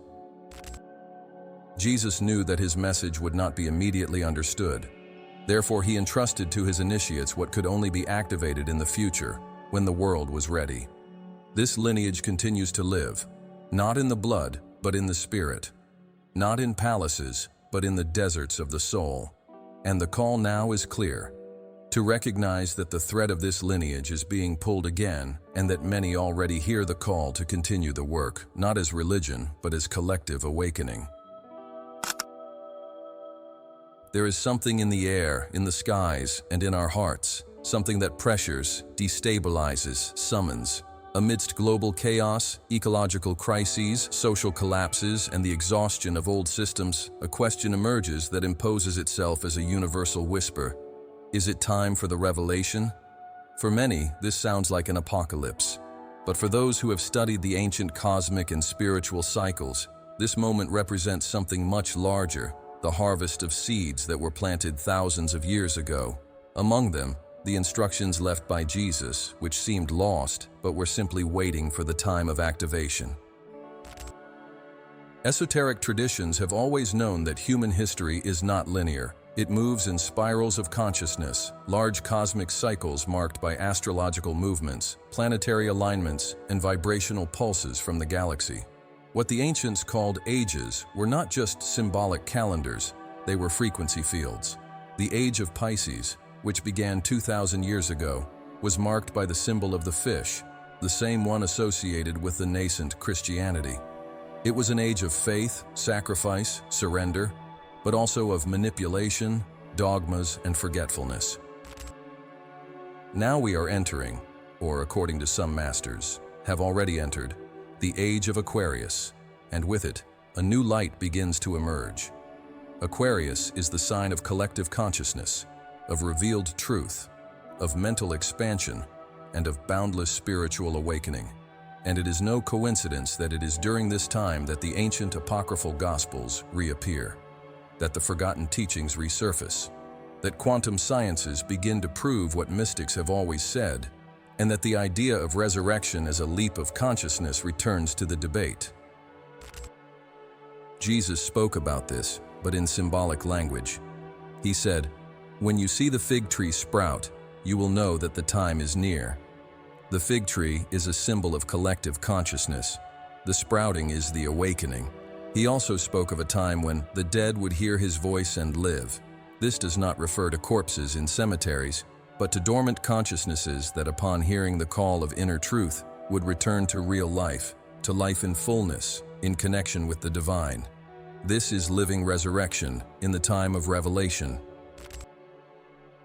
Jesus knew that his message would not be immediately understood. Therefore, he entrusted to his initiates what could only be activated in the future, when the world was ready. This lineage continues to live, not in the blood, but in the spirit. Not in palaces, but in the deserts of the soul. And the call now is clear: to recognize that the thread of this lineage is being pulled again, and that many already hear the call to continue the work, not as religion, but as collective awakening. There is something in the air, in the skies, and in our hearts, something that pressures, destabilizes, summons. Amidst global chaos, ecological crises, social collapses, and the exhaustion of old systems, a question emerges that imposes itself as a universal whisper. Is it time for the revelation? For many, this sounds like an apocalypse. But for those who have studied the ancient cosmic and spiritual cycles, this moment represents something much larger: the harvest of seeds that were planted thousands of years ago. Among them, the instructions left by Jesus, which seemed lost, but were simply waiting for the time of activation. Esoteric traditions have always known that human history is not linear. It moves in spirals of consciousness, large cosmic cycles marked by astrological movements, planetary alignments, and vibrational pulses from the galaxy. What the ancients called ages were not just symbolic calendars, they were frequency fields. The age of Pisces, which began 2,000 years ago, was marked by the symbol of the fish, the same one associated with the nascent Christianity. It was an age of faith, sacrifice, surrender, but also of manipulation, dogmas, and forgetfulness. Now we are entering, or according to some masters, have already entered, the age of Aquarius, and with it, a new light begins to emerge. Aquarius is the sign of collective consciousness, of revealed truth, of mental expansion, and of boundless spiritual awakening. And it is no coincidence that it is during this time that the ancient apocryphal Gospels reappear, that the forgotten teachings resurface, that quantum sciences begin to prove what mystics have always said, and that the idea of resurrection as a leap of consciousness returns to the debate. Jesus spoke about this, but in symbolic language. He said, "When you see the fig tree sprout, you will know that the time is near." The fig tree is a symbol of collective consciousness. The sprouting is the awakening. He also spoke of a time when the dead would hear his voice and live. This does not refer to corpses in cemeteries, but to dormant consciousnesses that upon hearing the call of inner truth would return to real life, to life in fullness, in connection with the divine. This is living resurrection in the time of revelation.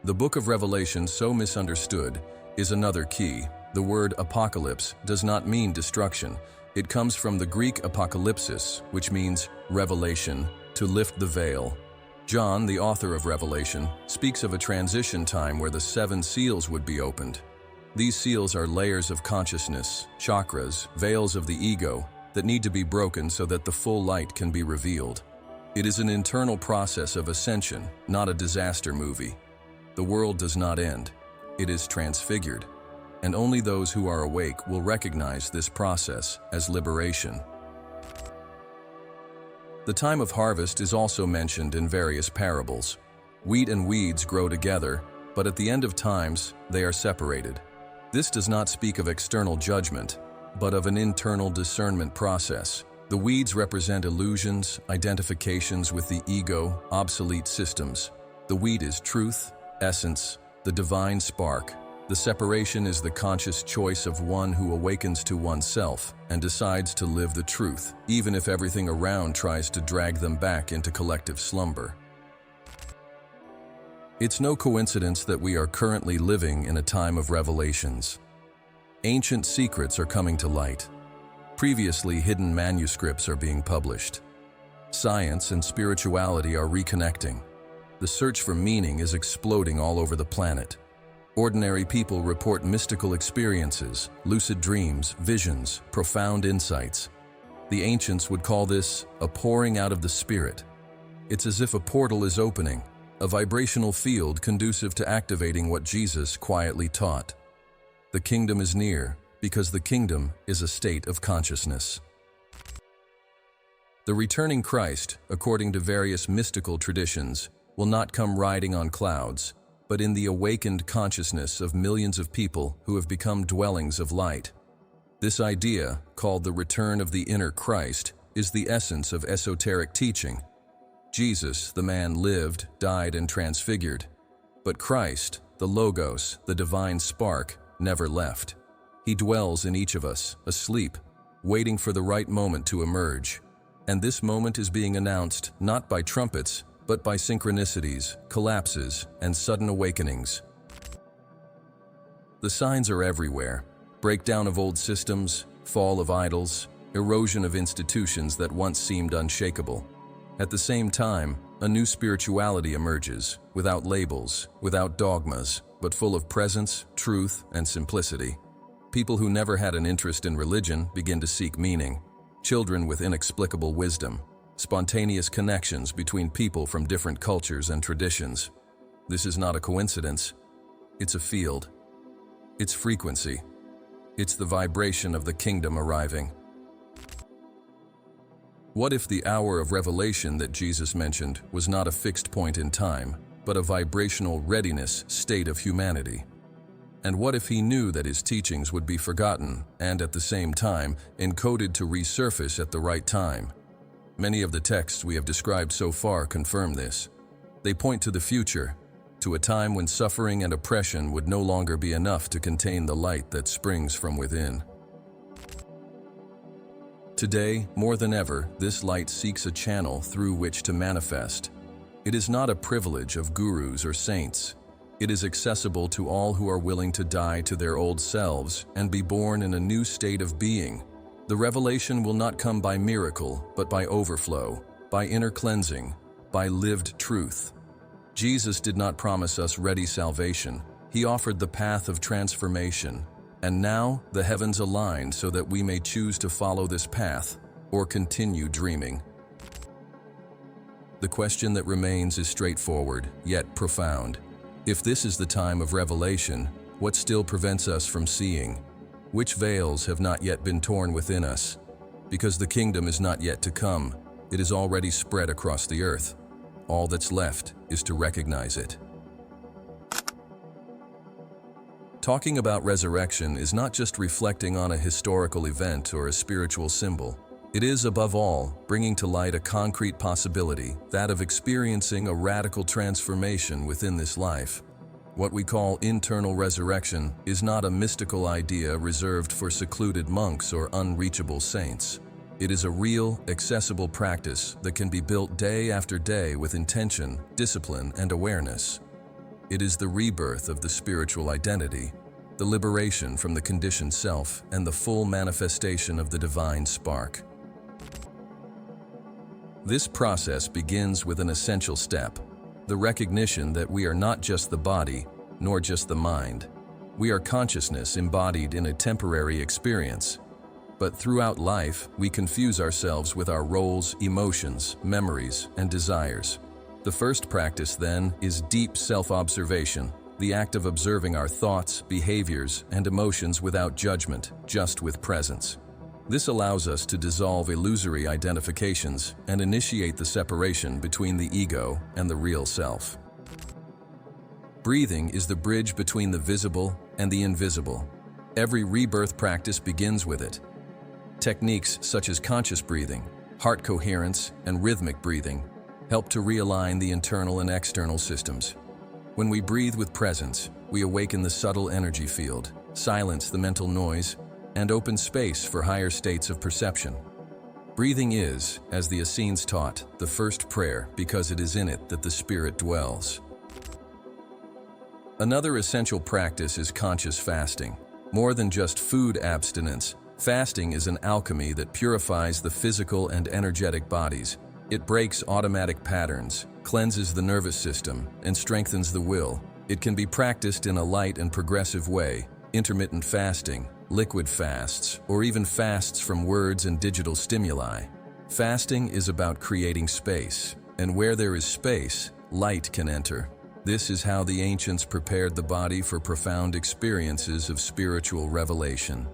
The book of Revelation, so misunderstood, is another key. The word apocalypse does not mean destruction. It comes from the Greek apocalypsis, which means revelation, to lift the veil. John, the author of Revelation, speaks of a transition time where the 7 seals would be opened. These seals are layers of consciousness, chakras, veils of the ego, that need to be broken so that the full light can be revealed. It is an internal process of ascension, not a disaster movie. The world does not end. It is transfigured. And only those who are awake will recognize this process as liberation. The time of harvest is also mentioned in various parables. Wheat and weeds grow together, but at the end of times, they are separated. This does not speak of external judgment, but of an internal discernment process. The weeds represent illusions, identifications with the ego, obsolete systems. The wheat is truth, essence, the divine spark. The separation is the conscious choice of one who awakens to oneself and decides to live the truth, even if everything around tries to drag them back into collective slumber. It's no coincidence that we are currently living in a time of revelations. Ancient secrets are coming to light. Previously hidden manuscripts are being published. Science and spirituality are reconnecting. The search for meaning is exploding all over the planet. Ordinary people report mystical experiences, lucid dreams, visions, profound insights. The ancients would call this a pouring out of the spirit. It's as if a portal is opening, a vibrational field conducive to activating what Jesus quietly taught. The kingdom is near, because the kingdom is a state of consciousness. The returning Christ, according to various mystical traditions, will not come riding on clouds, but in the awakened consciousness of millions of people who have become dwellings of light. This idea, called the return of the inner Christ, is the essence of esoteric teaching. Jesus, the man, lived, died, and transfigured. But Christ, the Logos, the divine spark, never left. He dwells in each of us, asleep, waiting for the right moment to emerge. And this moment is being announced not by trumpets, but by synchronicities, collapses, and sudden awakenings. The signs are everywhere: breakdown of old systems, fall of idols, erosion of institutions that once seemed unshakable. At the same time, a new spirituality emerges, without labels, without dogmas, but full of presence, truth, and simplicity. People who never had an interest in religion begin to seek meaning. Children with inexplicable wisdom. Spontaneous connections between people from different cultures and traditions. This is not a coincidence. It's a field. It's frequency. It's the vibration of the kingdom arriving. What if the hour of revelation that Jesus mentioned was not a fixed point in time, but a vibrational readiness state of humanity? And what if he knew that his teachings would be forgotten and, at the same time, encoded to resurface at the right time? Many of the texts we have described so far confirm this. They point to the future, to a time when suffering and oppression would no longer be enough to contain the light that springs from within. Today, more than ever, this light seeks a channel through which to manifest. It is not a privilege of gurus or saints. It is accessible to all who are willing to die to their old selves and be born in a new state of being. The revelation will not come by miracle, but by overflow, by inner cleansing, by lived truth. Jesus did not promise us ready salvation. He offered the path of transformation. And now the heavens align so that we may choose to follow this path or continue dreaming. The question that remains is straightforward, yet profound. If this is the time of revelation, what still prevents us from seeing? Which veils have not yet been torn within us? Because the kingdom is not yet to come, it is already spread across the earth. All that's left is to recognize it. Talking about resurrection is not just reflecting on a historical event or a spiritual symbol. It is, above all, bringing to light a concrete possibility, that of experiencing a radical transformation within this life. What we call internal resurrection is not a mystical idea reserved for secluded monks or unreachable saints. It is a real, accessible practice that can be built day after day with intention, discipline, and awareness. It is the rebirth of the spiritual identity, the liberation from the conditioned self, and the full manifestation of the divine spark. This process begins with an essential step: the recognition that we are not just the body, nor just the mind. We are consciousness embodied in a temporary experience. But throughout life, we confuse ourselves with our roles, emotions, memories, and desires. The first practice, then, is deep self-observation, the act of observing our thoughts, behaviors, and emotions without judgment, just with presence. This allows us to dissolve illusory identifications and initiate the separation between the ego and the real self. Breathing is the bridge between the visible and the invisible. Every rebirth practice begins with it. Techniques such as conscious breathing, heart coherence, and rhythmic breathing help to realign the internal and external systems. When we breathe with presence, we awaken the subtle energy field, silence the mental noise, and open space for higher states of perception. Breathing is, as the Essenes taught, the first prayer because it is in it that the Spirit dwells. Another essential practice is conscious fasting. More than just food abstinence, fasting is an alchemy that purifies the physical and energetic bodies. It breaks automatic patterns, cleanses the nervous system, and strengthens the will. It can be practiced in a light and progressive way: intermittent fasting, liquid fasts, or even fasts from words and digital stimuli. Fasting is about creating space, and where there is space, light can enter. This is how the ancients prepared the body for profound experiences of spiritual revelation.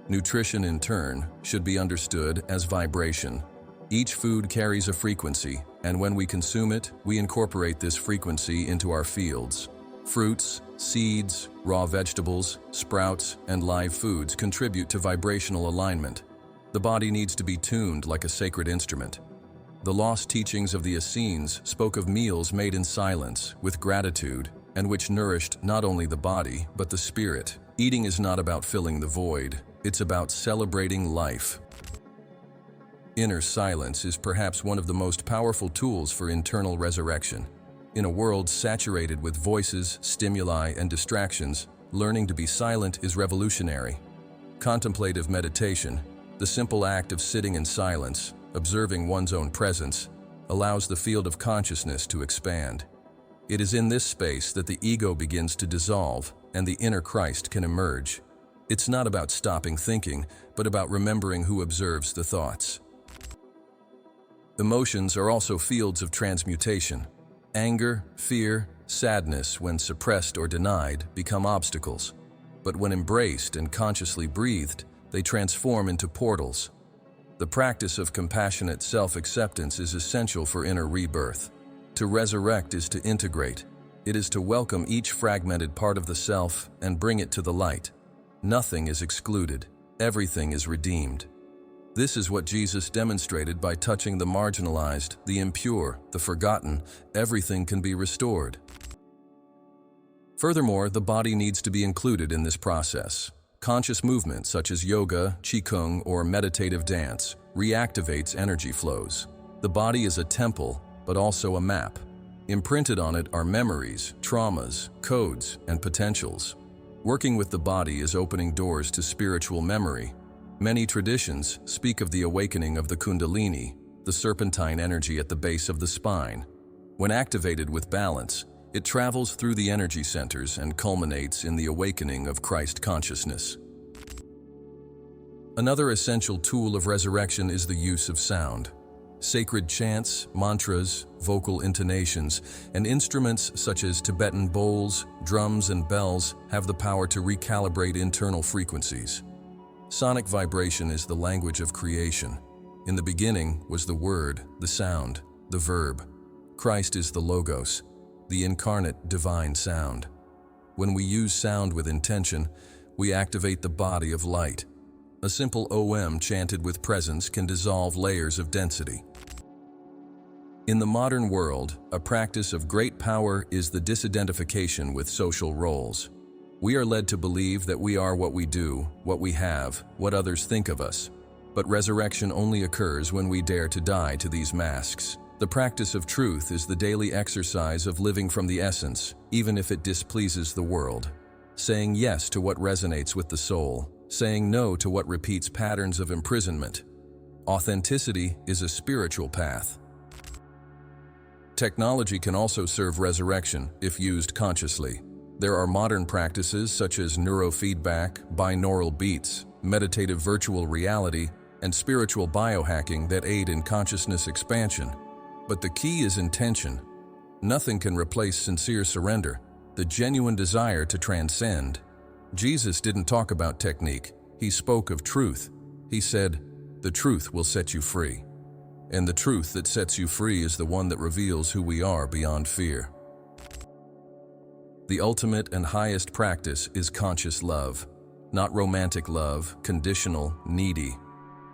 Nutrition, in turn, should be understood as vibration. Each food carries a frequency, and when we consume it, we incorporate this frequency into our fields. Fruits, seeds, raw vegetables, sprouts, and live foods contribute to vibrational alignment. The body needs to be tuned like a sacred instrument. The lost teachings of the Essenes spoke of meals made in silence, with gratitude, and which nourished not only the body, but the spirit. Eating is not about filling the void, it's about celebrating life. Inner silence is perhaps one of the most powerful tools for internal resurrection. In a world saturated with voices, stimuli, and distractions, learning to be silent is revolutionary. Contemplative meditation, the simple act of sitting in silence, observing one's own presence, allows the field of consciousness to expand. It is in this space that the ego begins to dissolve and the inner Christ can emerge. It's not about stopping thinking, but about remembering who observes the thoughts. Emotions are also fields of transmutation. Anger, fear, sadness, when suppressed or denied, become obstacles. But when embraced and consciously breathed, they transform into portals. The practice of compassionate self-acceptance is essential for inner rebirth. To resurrect is to integrate. It is to welcome each fragmented part of the self and bring it to the light. Nothing is excluded. Everything is redeemed. This is what Jesus demonstrated by touching the marginalized, the impure, the forgotten. Everything can be restored. Furthermore, the body needs to be included in this process. Conscious movement such as yoga, qigong, or meditative dance reactivates energy flows. The body is a temple, but also a map. Imprinted on it are memories, traumas, codes, and potentials. Working with the body is opening doors to spiritual memory. Many traditions speak of the awakening of the Kundalini, the serpentine energy at the base of the spine. When activated with balance, it travels through the energy centers and culminates in the awakening of Christ consciousness. Another essential tool of resurrection is the use of sound. Sacred chants, mantras, vocal intonations, and instruments such as Tibetan bowls, drums, and bells have the power to recalibrate internal frequencies. Sonic vibration is the language of creation. In the beginning was the word, the sound, the verb. Christ is the logos, the incarnate divine sound. When we use sound with intention, we activate the body of light. A simple OM chanted with presence can dissolve layers of density. In the modern world, a practice of great power is the disidentification with social roles. We are led to believe that we are what we do, what we have, what others think of us. But resurrection only occurs when we dare to die to these masks. The practice of truth is the daily exercise of living from the essence, even if it displeases the world. Saying yes to what resonates with the soul, saying no to what repeats patterns of imprisonment. Authenticity is a spiritual path. Technology can also serve resurrection if used consciously. There are modern practices such as neurofeedback, binaural beats, meditative virtual reality, and spiritual biohacking that aid in consciousness expansion. But the key is intention. Nothing can replace sincere surrender, the genuine desire to transcend. Jesus didn't talk about technique, he spoke of truth. He said, "The truth will set you free." And the truth that sets you free is the one that reveals who we are beyond fear. The ultimate and highest practice is conscious love. not romantic love, conditional, needy,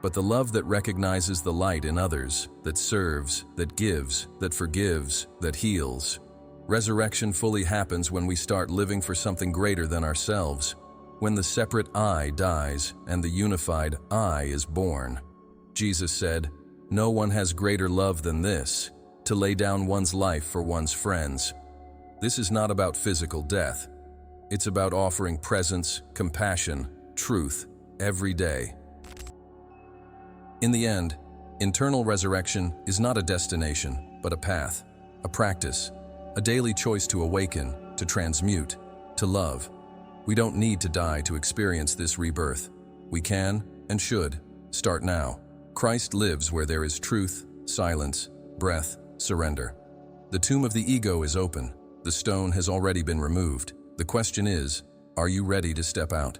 but the love that recognizes the light in others, that serves, that gives, that forgives, that heals. Resurrection fully happens when we start living for something greater than ourselves, when the separate I dies and the unified I is born. Jesus said, "No one has greater love than this, to lay down one's life for one's friends." This is not about physical death. It's about offering presence, compassion, truth, every day. In the end, internal resurrection is not a destination, but a path, a practice, a daily choice to awaken, to transmute, to love. We don't need to die to experience this rebirth. We can, and should, start now. Christ lives where there is truth, silence, breath, surrender. The tomb of the ego is open. The stone has already been removed. The question is, are you ready to step out?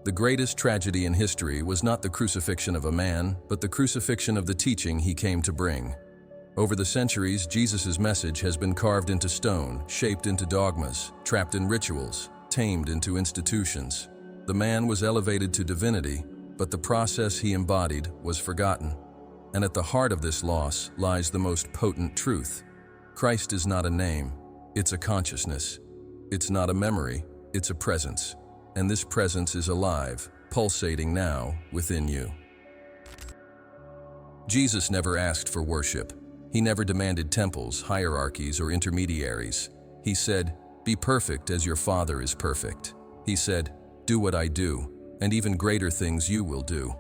The greatest tragedy in history was not the crucifixion of a man, but the crucifixion of the teaching he came to bring. Over the centuries, Jesus' message has been carved into stone, shaped into dogmas, trapped in rituals, tamed into institutions. The man was elevated to divinity, but the process he embodied was forgotten. And at the heart of this loss lies the most potent truth. Christ is not a name, it's a consciousness. It's not a memory, it's a presence. And this presence is alive, pulsating now within you. Jesus never asked for worship. He never demanded temples, hierarchies, or intermediaries. He said, "Be perfect as your Father is perfect." He said, "Do what I do, and even greater things you will do."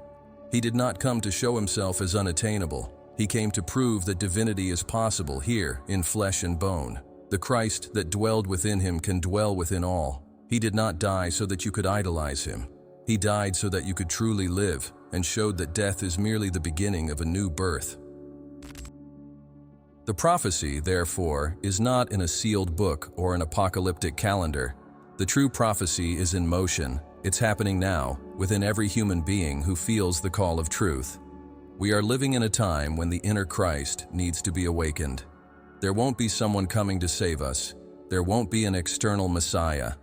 He did not come to show himself as unattainable. He came to prove that divinity is possible here, in flesh and bone. The Christ that dwelled within him can dwell within all. He did not die so that you could idolize him. He died so that you could truly live, and showed that death is merely the beginning of a new birth. The prophecy, therefore, is not in a sealed book or an apocalyptic calendar. The true prophecy is in motion. It's happening now, within every human being who feels the call of truth. We are living in a time when the inner Christ needs to be awakened. There won't be someone coming to save us. There won't be an external Messiah.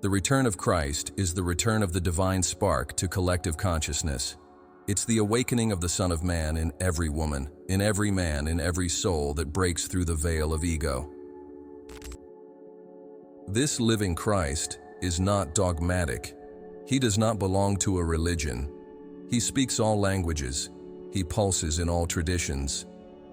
The return of Christ is the return of the divine spark to collective consciousness. It's the awakening of the Son of Man in every woman, in every man, in every soul that breaks through the veil of ego. This living Christ is not dogmatic. He does not belong to a religion. He speaks all languages. He pulses in all traditions.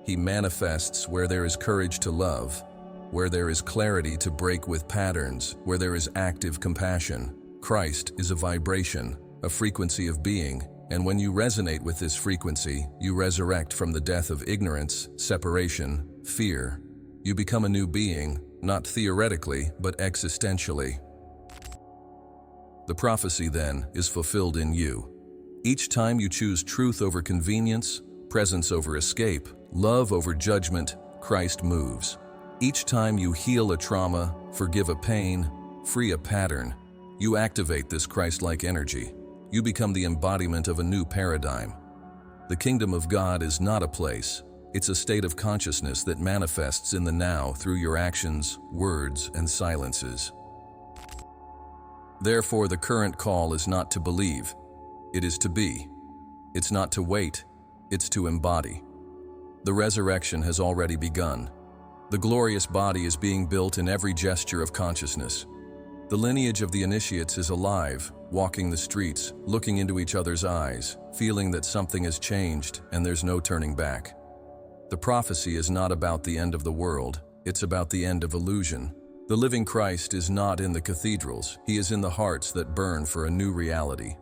He manifests where there is courage to love, where there is clarity to break with patterns, where there is active compassion. Christ is a vibration, a frequency of being, and when you resonate with this frequency, you resurrect from the death of ignorance, separation, fear. You become a new being, not theoretically, but existentially. The prophecy, then, is fulfilled in you. Each time you choose truth over convenience, presence over escape, love over judgment, Christ moves. Each time you heal a trauma, forgive a pain, free a pattern, you activate this Christ-like energy. You become the embodiment of a new paradigm. The kingdom of God is not a place. It's a state of consciousness that manifests in the now through your actions, words, and silences. Therefore, the current call is not to believe. It is to be. It's not to wait. It's to embody. The resurrection has already begun. The glorious body is being built in every gesture of consciousness. The lineage of the initiates is alive, walking the streets, looking into each other's eyes, feeling that something has changed and there's no turning back. The prophecy is not about the end of the world, it's about the end of illusion. The living Christ is not in the cathedrals, he is in the hearts that burn for a new reality.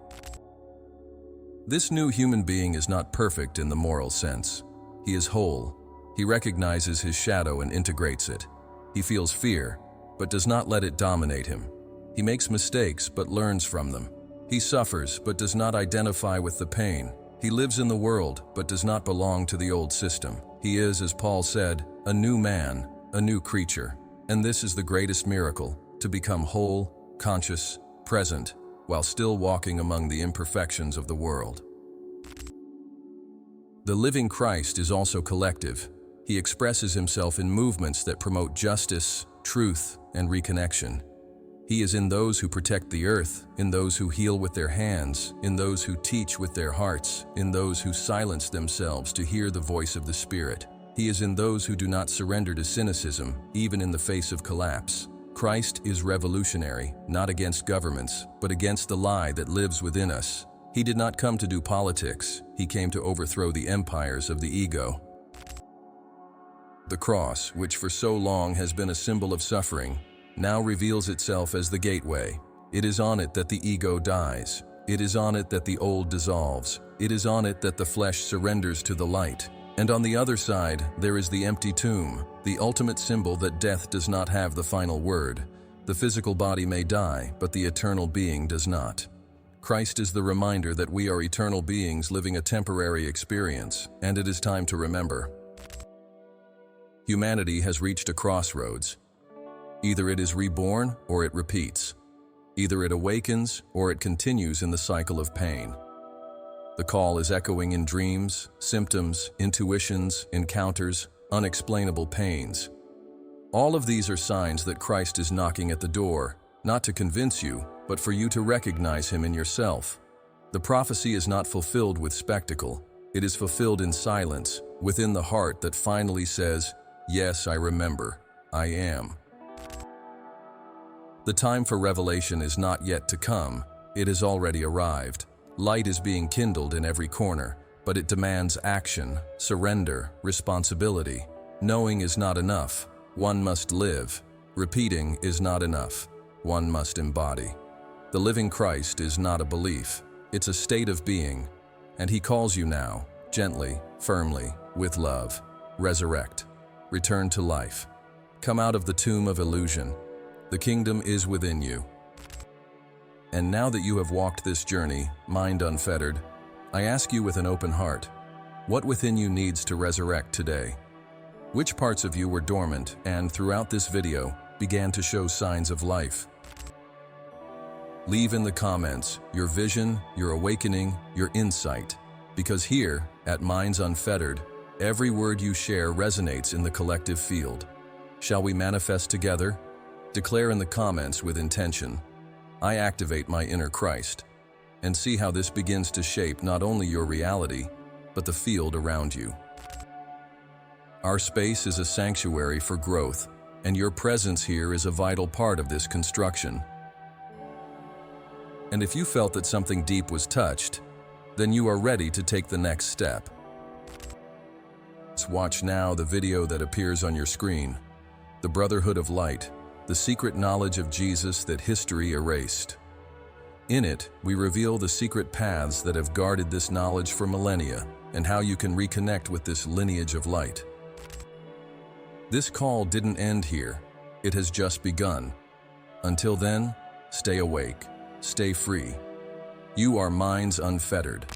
This new human being is not perfect in the moral sense. He is whole. He recognizes his shadow and integrates it. He feels fear, but does not let it dominate him. He makes mistakes, but learns from them. He suffers, but does not identify with the pain. He lives in the world, but does not belong to the old system. He is, as Paul said, a new man, a new creature. And this is the greatest miracle, to become whole, conscious, present, while still walking among the imperfections of the world. The living Christ is also collective. He expresses himself in movements that promote justice, truth, and reconnection. He is in those who protect the earth, in those who heal with their hands, in those who teach with their hearts, in those who silence themselves to hear the voice of the Spirit. He is in those who do not surrender to cynicism, even in the face of collapse. Christ is revolutionary, not against governments, but against the lie that lives within us. He did not come to do politics. He came to overthrow the empires of the ego. The cross, which for so long has been a symbol of suffering, now reveals itself as the gateway. It is on it that the ego dies. It is on it that the old dissolves. It is on it that the flesh surrenders to the light. And on the other side, there is the empty tomb, the ultimate symbol that death does not have the final word. The physical body may die, but the eternal being does not. Christ is the reminder that we are eternal beings living a temporary experience, and it is time to remember. Humanity has reached a crossroads. Either it is reborn or it repeats. Either it awakens or it continues in the cycle of pain. The call is echoing in dreams, symptoms, intuitions, encounters, unexplainable pains. All of these are signs that Christ is knocking at the door, not to convince you, but for you to recognize Him in yourself. The prophecy is not fulfilled with spectacle. It is fulfilled in silence, within the heart that finally says, "Yes, I remember. I am." The time for revelation is not yet to come. It has already arrived. Light is being kindled in every corner, but it demands action, surrender, responsibility. Knowing is not enough. One must live. Repeating is not enough. One must embody. The living Christ is not a belief. It's a state of being. And He calls you now, gently, firmly, with love. Resurrect. Return to life. Come out of the tomb of illusion. The kingdom is within you. And now that you have walked this journey, mind unfettered, I ask you with an open heart, what within you needs to resurrect today? Which parts of you were dormant and, throughout this video, began to show signs of life? Leave in the comments your vision, your awakening, your insight, because here, at Minds Unfettered, every word you share resonates in the collective field. Shall we manifest together? Declare in the comments with intention. I activate my inner Christ, and see how this begins to shape not only your reality, but the field around you. Our space is a sanctuary for growth, and your presence here is a vital part of this construction. And if you felt that something deep was touched, then you are ready to take the next step. Watch now the video that appears on your screen, The Brotherhood of Light, the secret knowledge of Jesus that history erased. In it, we reveal the secret paths that have guarded this knowledge for millennia and how you can reconnect with this lineage of light. This call didn't end here. It has just begun. Until then, stay awake, stay free. You are Minds Unfettered.